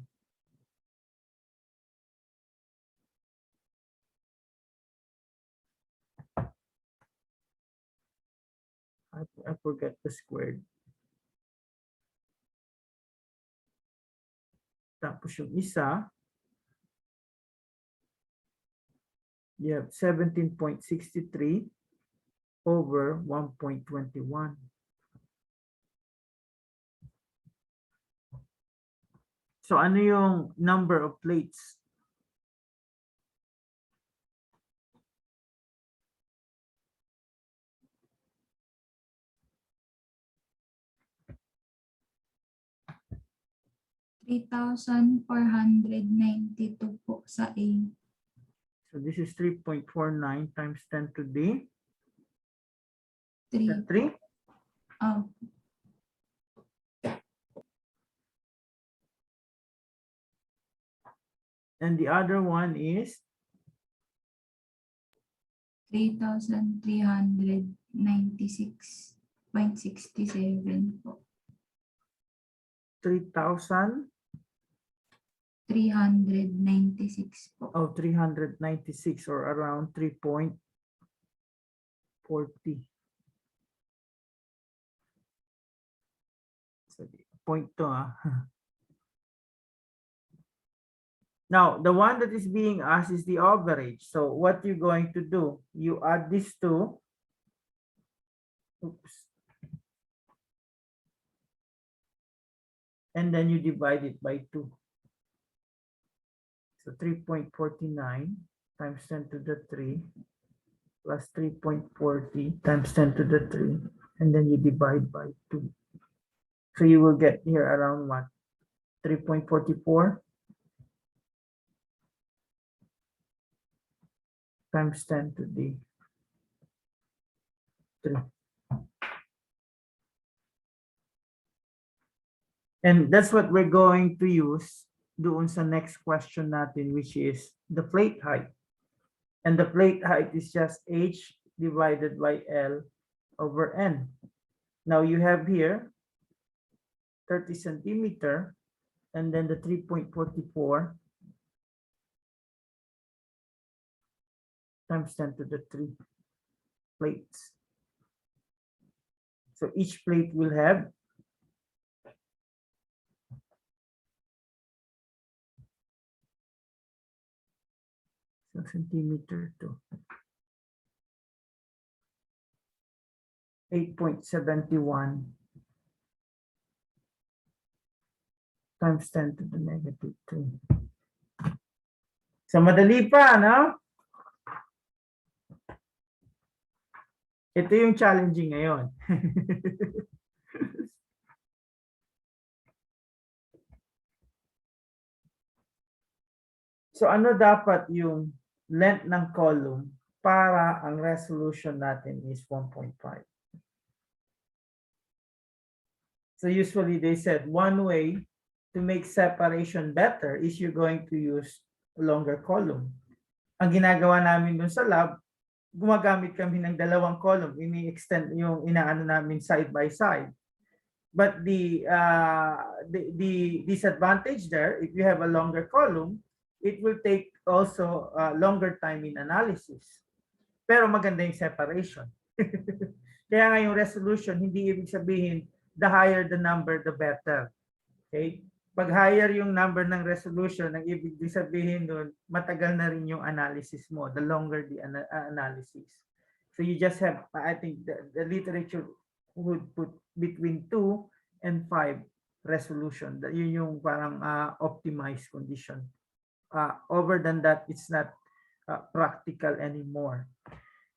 I forgot the squared. Tapos yung isa, you have 17.63 over 1.21. So ano yung number of plates? $3,492 po sa A. So this is 3.49 times 10 to the 3. 3. Oh, And the other one is 3,396.67 po. 3,000. 396 po. Oh, 396 or around 3.40. So point to Now, the one that is being asked is the average. So what you're going to do, you add these two. Oops. And then you divide it by 2. So 3.49 times 10 to the 3 plus 3.40 times 10 to the 3. And then you divide by 2. So you will get here around what? 3.44 times 10 to the 3. And that's what we're going to use doon sa next question natin, which is the plate height. And the plate height is just H divided by L over N. Now you have here 30 centimeter and then the 3.44 times 10 to the 3 plates. So each plate will have centimeter to 8.71 times 10 to the negative 3. So madali pa, no? Ito yung challenging ngayon. So ano dapat yung length ng column para ang resolution natin is 1.5? So usually they said one way to make separation better is you're going to use a longer column. Ang ginagawa namin dun sa lab, gumagamit kami ng dalawang column. Ini-extend yung inaano namin side by side. But the disadvantage there, if you have a longer column, it will take also longer time in analysis. Pero maganda yung separation. Kaya nga yung resolution, hindi ibig sabihin the higher the number, the better. Okay? Pag higher yung number ng resolution, ang ibig sabihin doon, matagal na rin yung analysis mo, the longer the analysis. So you just have, I think the literature would put between 2 and 5 resolution. Yun yung parang optimized condition. Over than that, it's not practical anymore.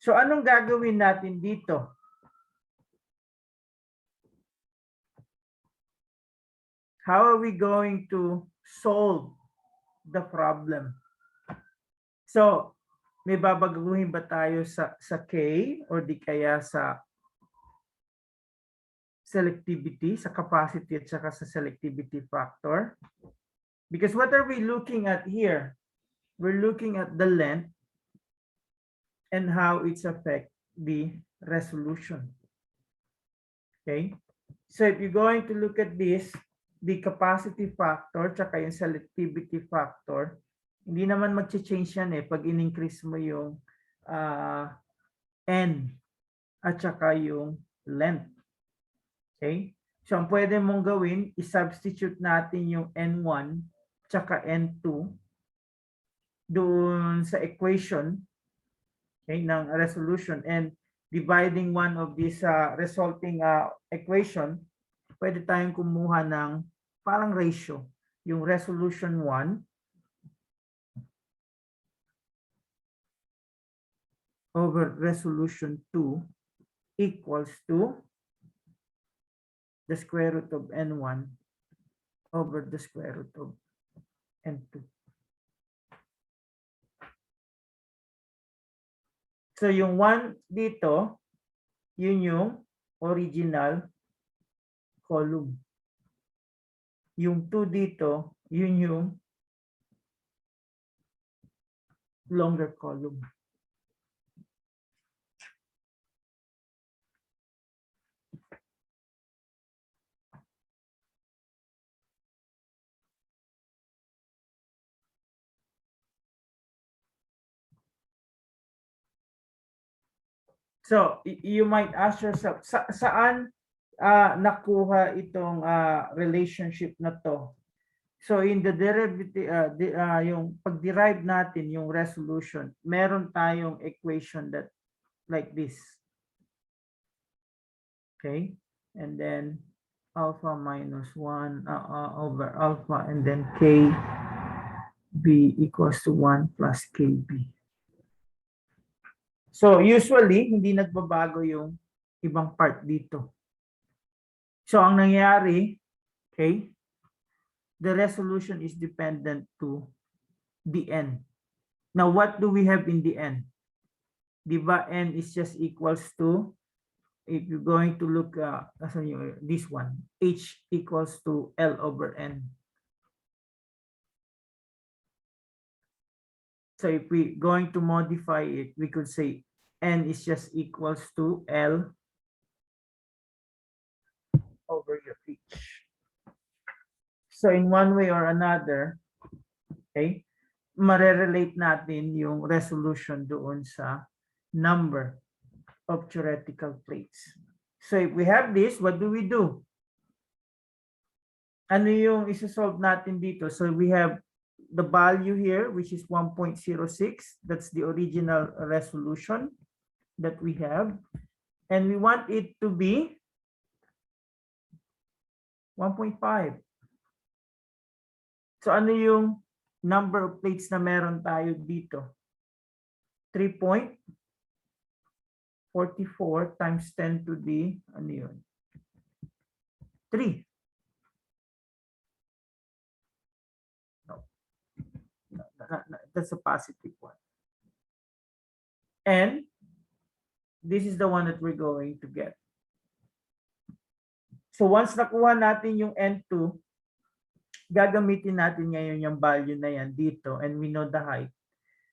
So anong gagawin natin dito? How are we going to solve the problem? So, may babaguhin ba tayo sa K or di kaya sa selectivity, sa capacity at saka sa selectivity factor? Because what are we looking at here? We're looking at the length and how it's affect the resolution. Okay? So if you're going to look at this, the capacity factor tsaka yung selectivity factor, hindi naman mag-change yan pag in-increase mo yung n at saka yung length. Okay? So ang pwede mong gawin, i-substitute natin yung n1 tsaka n2 doon sa equation, okay, ng resolution, and dividing one of these resulting equation, pwede tayong kumuha ng parang ratio. Yung resolution 1 over resolution 2 equals to the square root of n1 over the square root of n2. So yung 1 dito, yun yung original column. Yung 2 dito, yun yung longer column. So you might ask yourself, saan nakuha itong relationship na to? So in the derivative, yung pag-derive natin yung resolution, meron tayong equation that like this. Okay? And then alpha minus 1 over alpha, and then KB equals to 1 plus KB. So usually, hindi nagbabago yung ibang part dito. So ang nangyayari, okay, the resolution is dependent to the n. Now, what do we have in the n? Diba n is just equals to, if you're going to look, this one, h equals to L over n. So if we going to modify it, we could say n is just equals to L over your h. So in one way or another, okay, marerelate natin yung resolution doon sa number of theoretical plates. So if we have this, what do we do? Ano yung isa-solve natin dito? So we have the value here, which is 1.06. That's the original resolution that we have. And we want it to be 1.5. So ano yung number of plates na meron tayo dito? 3.5. 44 times 10 to the, ano yun? 3. No. That's a positive one. And this is the one that we're going to get. So once nakuha natin yung N2, gagamitin natin ngayon yung value na yan dito, and we know the height.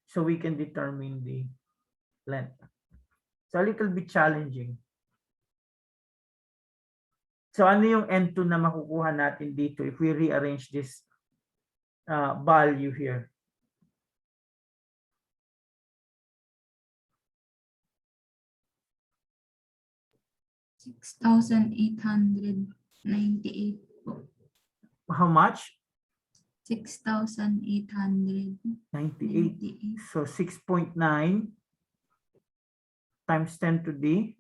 So we can determine the length. So a little bit challenging. So ano yung N2 na makukuha natin dito if we rearrange this value here? $6,898 po. How much? 6,898. 98. So 6.9 times 10 to the,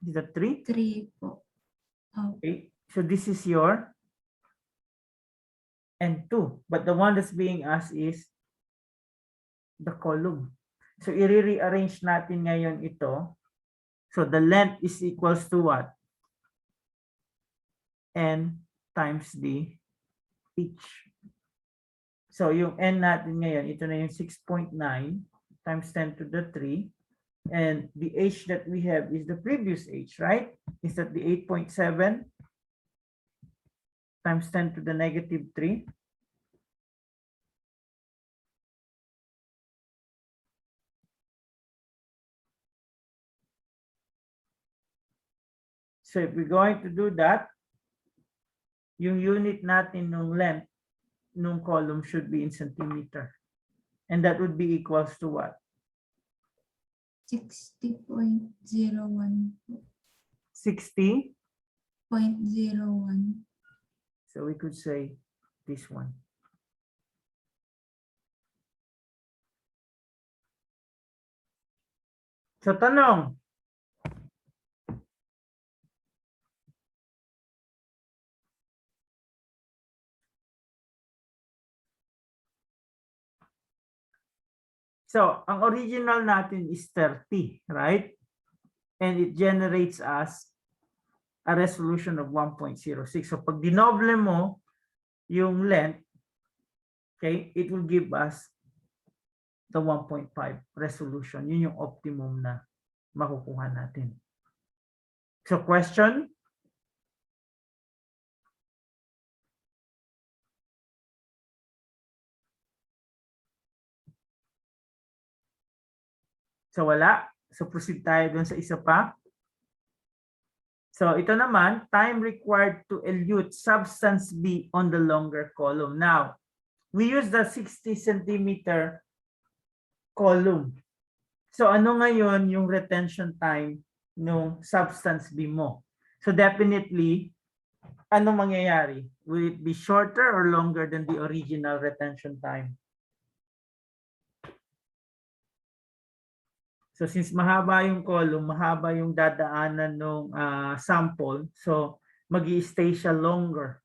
is that 3? 3 po. Oh, Okay. So this is your N2. But the one that's being asked is the column. So i-rearrange natin ngayon ito. So the length is equals to what? N times the H. So yung N natin ngayon, ito na yung 6.9 times 10 to the 3. And the H that we have is the previous H, right? Is that the 8.7 times 10 to the negative 3? So if we're going to do that, yung unit natin nung length nung column should be in centimeter. And that would be equals to what? 60.01 po. 60. 0.01. So we could say this one. So tanong. So ang original natin is 30, right? And it generates us a resolution of 1.06. So pag dinoble mo yung length, okay, it will give us the 1.5 resolution. Yun yung optimum na makukuha natin. So question? So wala. So proceed tayo dun sa isa pa. So ito naman, time required to elute substance B on the longer column. Now, we use the 60 centimeter column. So ano ngayon yung retention time ng substance B mo? So definitely, ano mangyayari? Will it be shorter or longer than the original retention time? So since mahaba yung column, mahaba yung dadaanan ng sample, so mag-i-stay siya longer.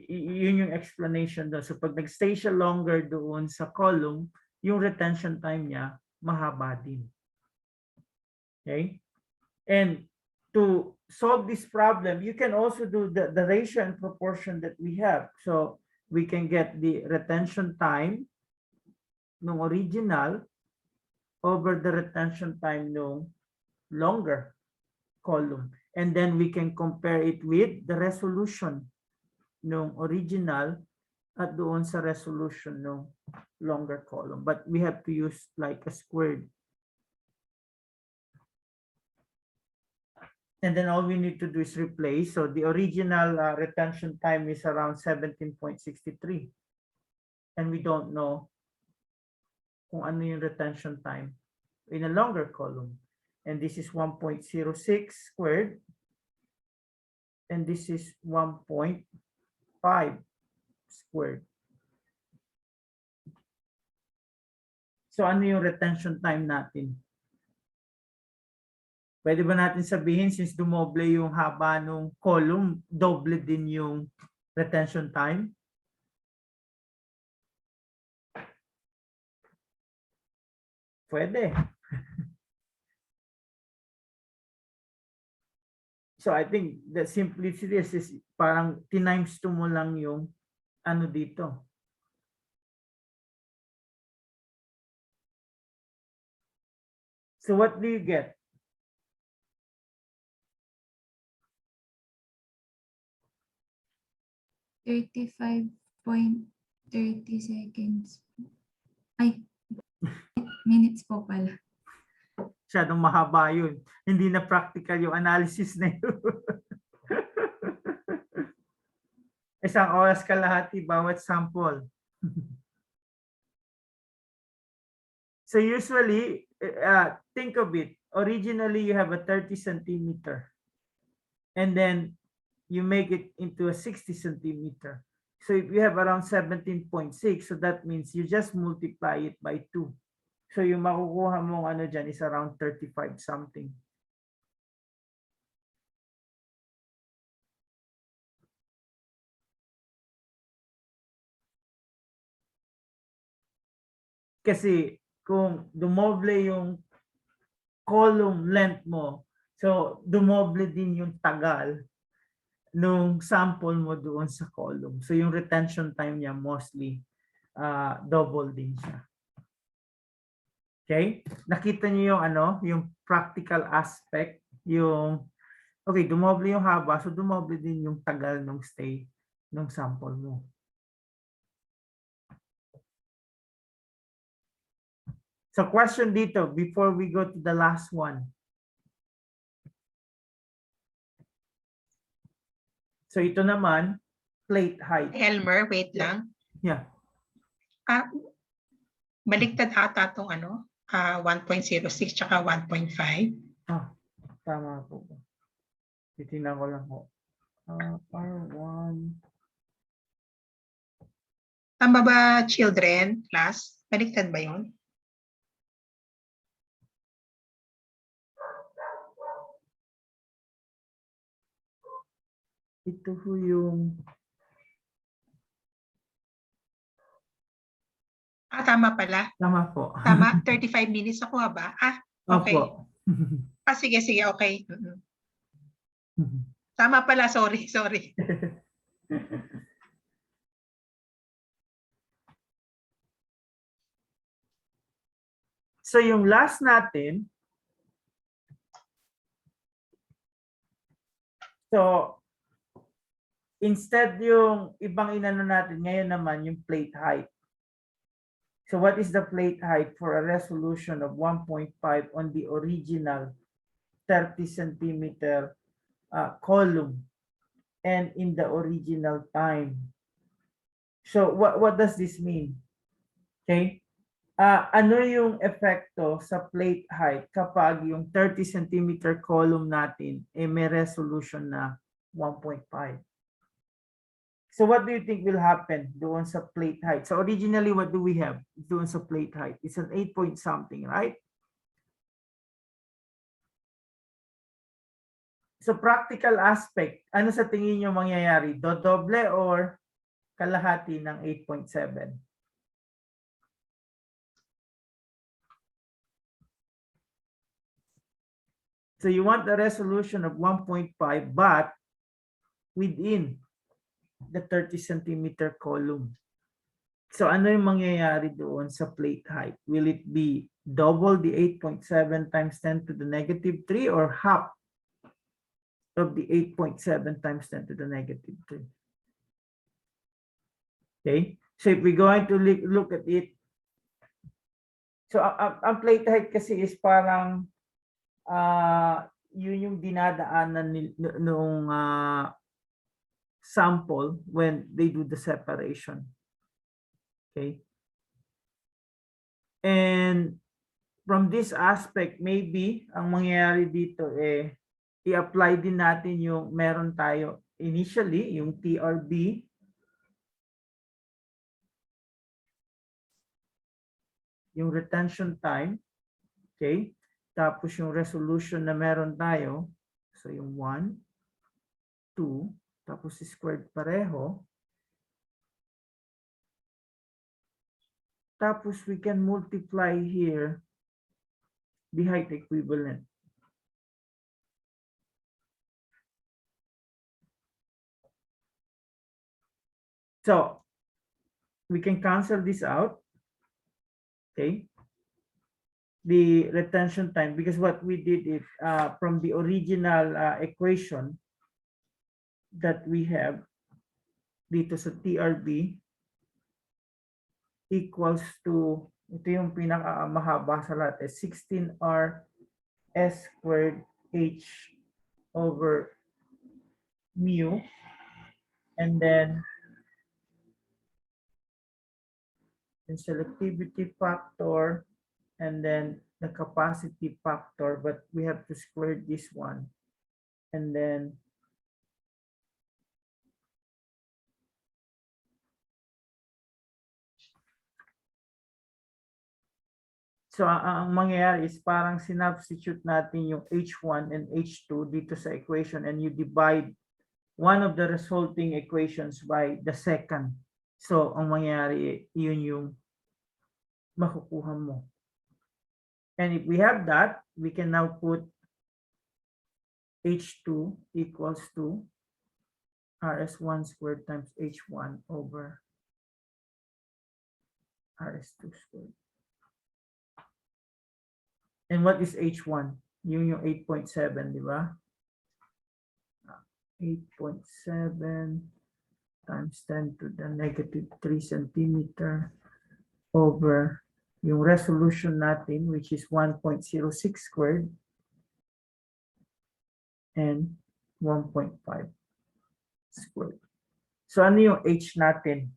Yun yung explanation doon. So pag nag-stay siya longer doon sa column, yung retention time niya mahaba din. Okay? And to solve this problem, you can also do the ratio and proportion that we have. So we can get the retention time ng original over the retention time nung longer column. And then we can compare it with the resolution nung original at doon sa resolution nung longer column. But we have to use like a squared. And then all we need to do is replace. So the original retention time is around 17.63. And we don't know kung ano yung retention time in a longer column. And this is 1.06 squared. And this is 1.5 squared. So ano yung retention time natin? Pwede ba natin sabihin since dumoble yung haba ng column, doble din yung retention time? Pwede. So I think the simplicity is parang times 2 mo lang yung ano dito. So what do you get? .30 seconds. Ay, minutes po pala. Masyadong mahaba yun. Hindi na practical yung analysis na yun. Isang oras kalahati bawat sample. So usually, think of it. Originally, you have a 30 centimeter. And then you make it into a 60 centimeter. So if you have around 17.6, so that means you just multiply it by 2. So yung makukuha mong ano dyan is around 35 something. Kasi kung dumoble yung column length mo, so dumoble din yung tagal nung sample mo doon sa column. So yung retention time niya mostly double din siya. Okay? Nakita niyo yung ano, yung practical aspect, yung okay, dumoble yung haba, so dumoble din yung tagal ng stay ng sample mo. So question dito before we go to the last one. So ito naman, plate height. Elmer, wait lang. Yeah. Baliktad ata itong 1.06 tsaka 1.5. Tama po. Titingnan ko lang po. R1. Tama ba, children, class? Baliktad ba yun? Ito ho yung... Tama pala. Tama po. Tama, 35 minutes ako ba? Okay. Opo. Sige, okay. Tama pala, sorry. So yung last natin, so instead yung ibang inano natin, ngayon naman yung plate height. So what is the plate height for a resolution of 1.5 on the original 30 centimeter column and in the original time? So what does this mean? Okay? Ano yung epekto sa plate height kapag yung 30 centimeter column natin may resolution na 1.5? So what do you think will happen doon sa plate height? So originally, what do we have doon sa plate height? It's an 8 point something, right? So practical aspect, ano sa tingin nyo mangyayari? Dodoble or kalahati ng 8.7? So you want a resolution of 1.5 but within the 30 centimeter column. So ano yung mangyayari doon sa plate height? Will it be double the 8.7 times 10 to the negative 3 or half of the 8.7 times 10 to the negative 3? Okay, so if we're going to look at it, so ang plate height kasi is parang yun yung dinadaanan nung sample when they do the separation. Okay. And from this aspect, maybe ang mangyayari dito i-apply din natin yung meron tayo initially, yung TRB. Yung retention time. Okay. Tapos yung resolution na meron tayo. So yung 1, 2, tapos squared pareho. Tapos we can multiply here the height equivalent. So we can cancel this out. Okay. The retention time, because what we did is from the original equation that we have dito sa TRB equals to, ito yung pinakamahaba sa lahat, 16R S squared H over mu, and then the selectivity factor, and then the capacity factor, but we have to square this one. And then so ang mangyayari is parang sinubstitute natin yung H1 and H2 dito sa equation, and you divide one of the resulting equations by the second. So ang mangyayari, yun yung makukuha mo. And if we have that, we can now put H2 equals to RS1 squared times H1 over RS2 squared. And what is H1? Yun yung 8.7, di ba? 8.7 times 10 to the negative 3 centimeter over yung resolution natin, which is 1.06 squared and 1.5 squared. So ano yung H natin?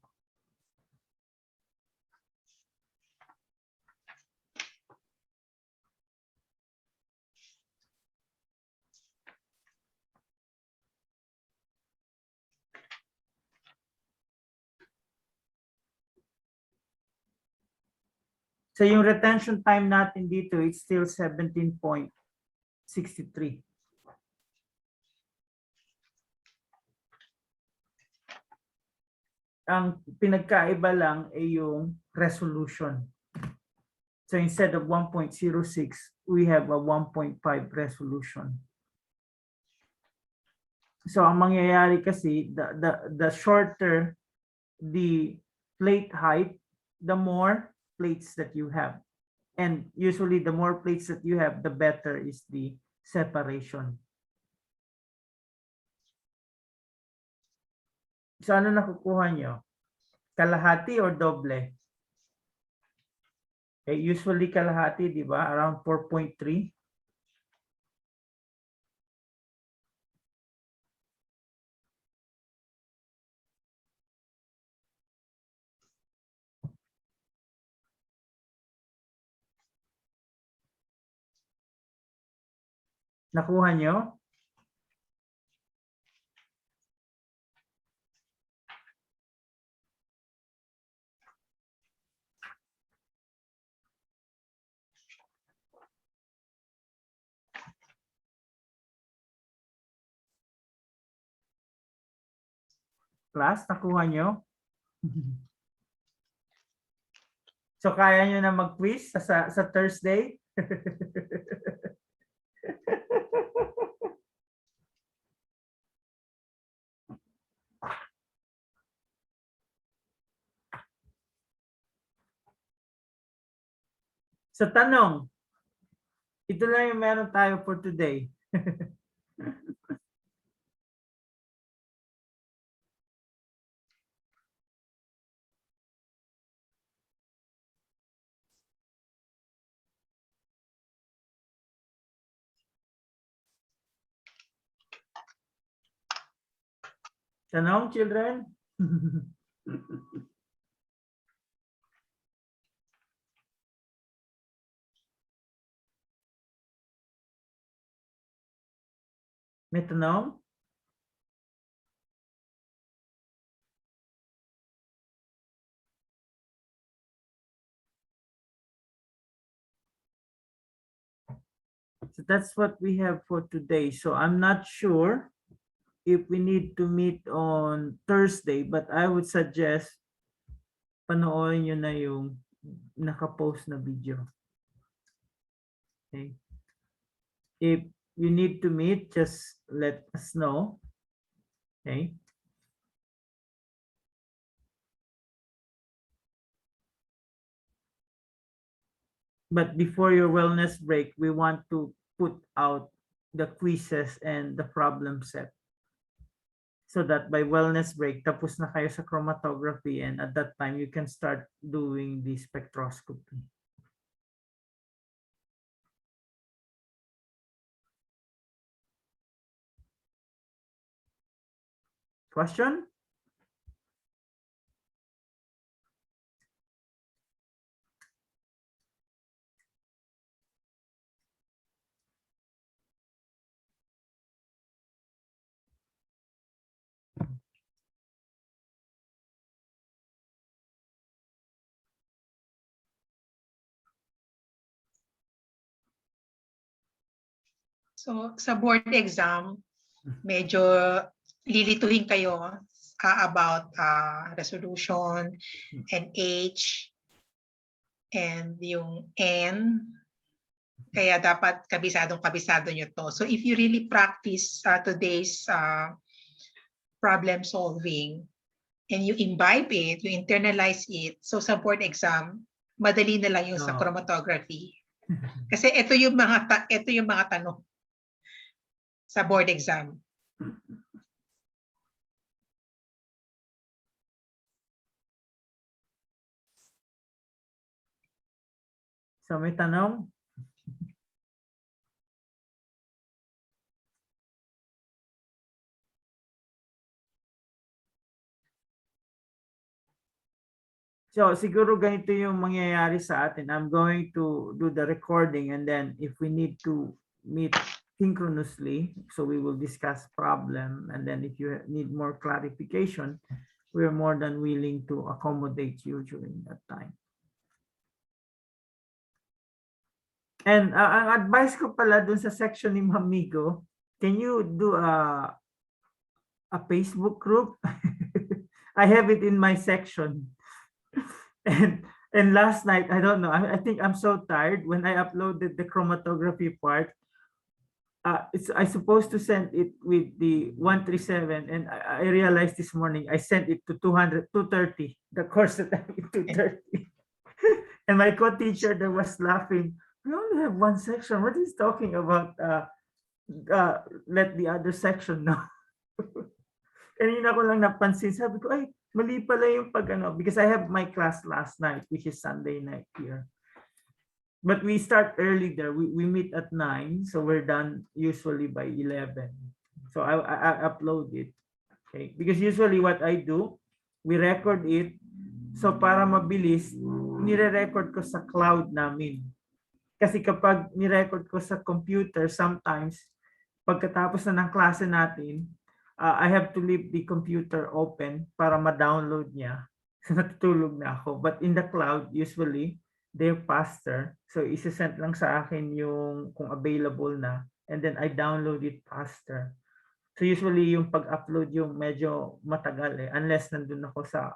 So yung retention time natin dito, it's still 17.63. Ang pinagkaiba lang ay yung resolution. So instead of 1.06, we have a 1.5 resolution. So ang mangyayari kasi, the shorter the plate height, the more plates that you have. And usually the more plates that you have, the better is the separation. So ano nakukuha nyo? Kalahati or doble? Okay, usually kalahati, di ba? Around 4.3. Nakuha nyo? Class, nakuha nyo? So kaya nyo na mag-quiz sa Thursday? Sa tanong, ito lang yung meron tayo for today. Tanong, children? May tanong? So that's what we have for today. So I'm not sure if we need to meet on Thursday, but I would suggest panoorin nyo na yung nakapost na video. Okay. If you need to meet, just let us know. Okay. But before your wellness break, we want to put out the quizzes and the problem set. So that by wellness break, tapos na kayo sa chromatography, and at that time, you can start doing the spectroscopy. Question? So sa board exam, medyo lilituhin kayo about resolution and H and yung N. Kaya dapat kabisado nyo to. So if you really practice today's problem solving and you imbibe it, you internalize it, so sa board exam, madali na lang yung sa chromatography. Kasi ito yung mga tanong sa board exam. So may tanong? So siguro ganito yung mangyayari sa atin. I'm going to do the recording, and then if we need to meet synchronously, so we will discuss problem, and then if you need more clarification, we're more than willing to accommodate you during that time. And ang advice ko pala dun sa section ni Mamigo, can you do a Facebook group? I have it in my section. And last night, I don't know, I think I'm so tired when I uploaded the chromatography part. I supposed to send it with the 137, and I realized this morning I sent it to 230, the course that I'm in 230. And my co-teacher there was laughing. We only have one section. What is talking about? Let the other section know. Kanina ko lang napansin, sabi ko, ay, mali pala yung because I have my class last night, which is Sunday night here. But we start early there. We meet at 9, so we're done usually by 11. So I upload it. Okay, because usually what I do, we record it. So para mabilis, nire-record ko sa cloud namin. Kasi kapag ni-record ko sa computer, sometimes, pagkatapos na ng klase natin, I have to leave the computer open para ma-download niya. So natutulog na ako. But in the cloud, usually, they're faster. So isa-send lang sa akin yung kung available na. And then I download it faster. So usually yung pag-upload yung medyo matagal unless nandun ako sa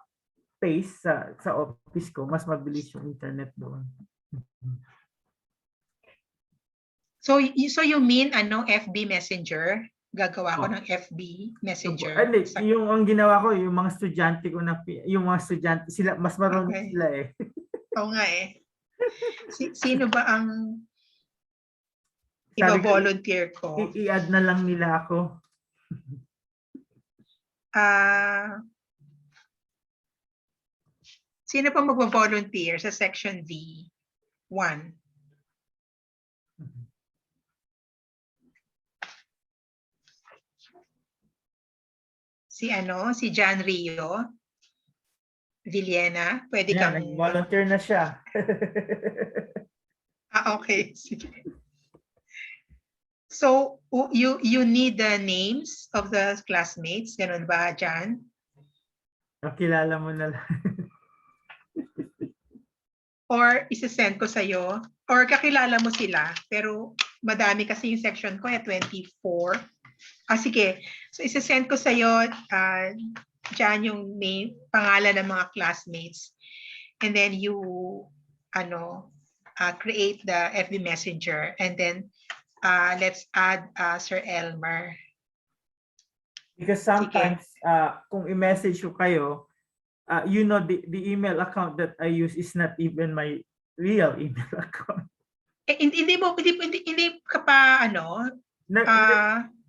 space, sa office ko, mas mabilis yung internet doon. So you mean FB Messenger? Gagawa ko ng FB Messenger. Yung ang ginawa ko, yung mga estudyante ko yung mga estudyante sila mas marunong sila Oo nga Sino ba ang i-volunteer ko? I-add na lang nila ako. Sino pa magvo-volunteer sa section V1? Si John Rio Villena, pwede kang nag-volunteer na siya. Okay. So you need the names of the classmates, ganun ba, John? Kilala mo na lang. Or isa-send ko sa'yo, or kakilala mo sila, pero madami kasi yung section ko 24. Sige. So isa-send ko sa'yo, dyan yung name, pangalan ng mga classmates. And then you, create the FB Messenger. And then let's add Sir Elmer. Because sometimes, kung i-message ko kayo, the email account that I use is not even my real email account. Hindi ka pa ano,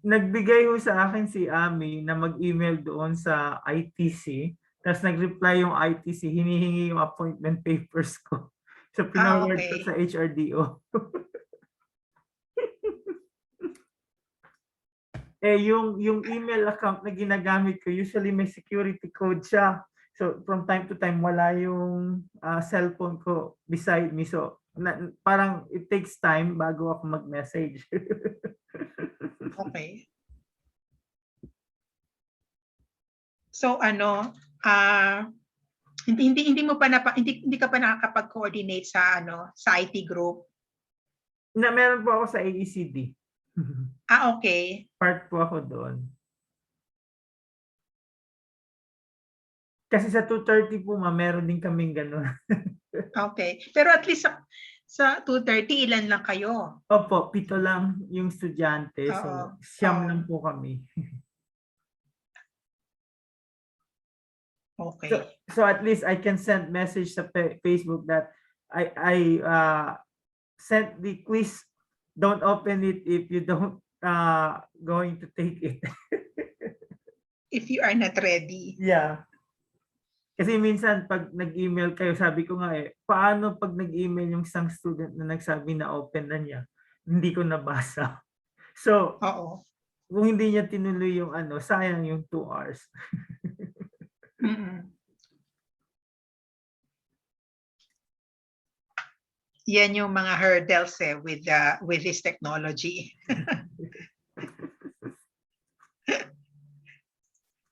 Nagbigay ho sa akin si Ami na mag-email doon sa ITC. Tapos nag-reply yung ITC, hinihingi yung appointment papers ko. So pinaward ko okay. sa HRDO. Yung email account na ginagamit ko, usually may security code siya. So from time to time, wala yung cellphone ko beside me. So parang it takes time bago ako mag-message. Okay. So ano, hindi ka pa nakakapag-coordinate sa sa IT group. Meron po ako sa AECD. Okay. Part po ako doon. Kasi sa 2:30 po meron din kaming gano'n. Okay. Pero at least sa 2:30 ilan lang kayo? Opo, 7 lang yung estudyante. Oo. So, 9 Oo. lang po kami. Okay. So at least I can send message sa Facebook that I sent the quiz. Don't open it if you don't going to take it. If you are not ready. Yeah. Kasi minsan pag nag-email kayo, sabi ko nga paano pag nag-email yung isang student na nagsabi na open na niya, hindi ko nabasa. So, Oo. kung hindi niya tinuloy yung sayang yung 2 hours. Yan yung mga hurdles with this technology.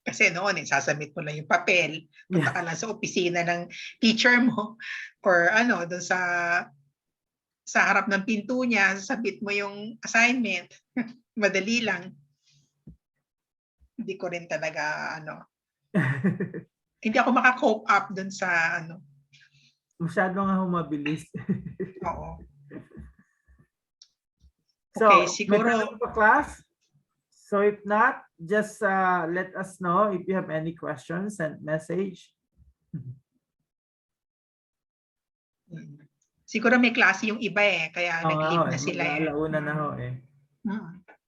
Kasi noon, sasubmit mo lang yung papel, punta ka lang sa opisina ng teacher mo, or doon sa harap ng pinto niya, submit mo yung assignment. Madali lang. Hindi ko rin talaga, hindi ako maka-cope up doon sa, Masyado nga humabilis. Oo. So, Okay, siguro. may tanong pa, class? So if not, just let us know if you have any questions, send message. Siguro may klase yung iba kaya nag-leave na sila Alauna na ho .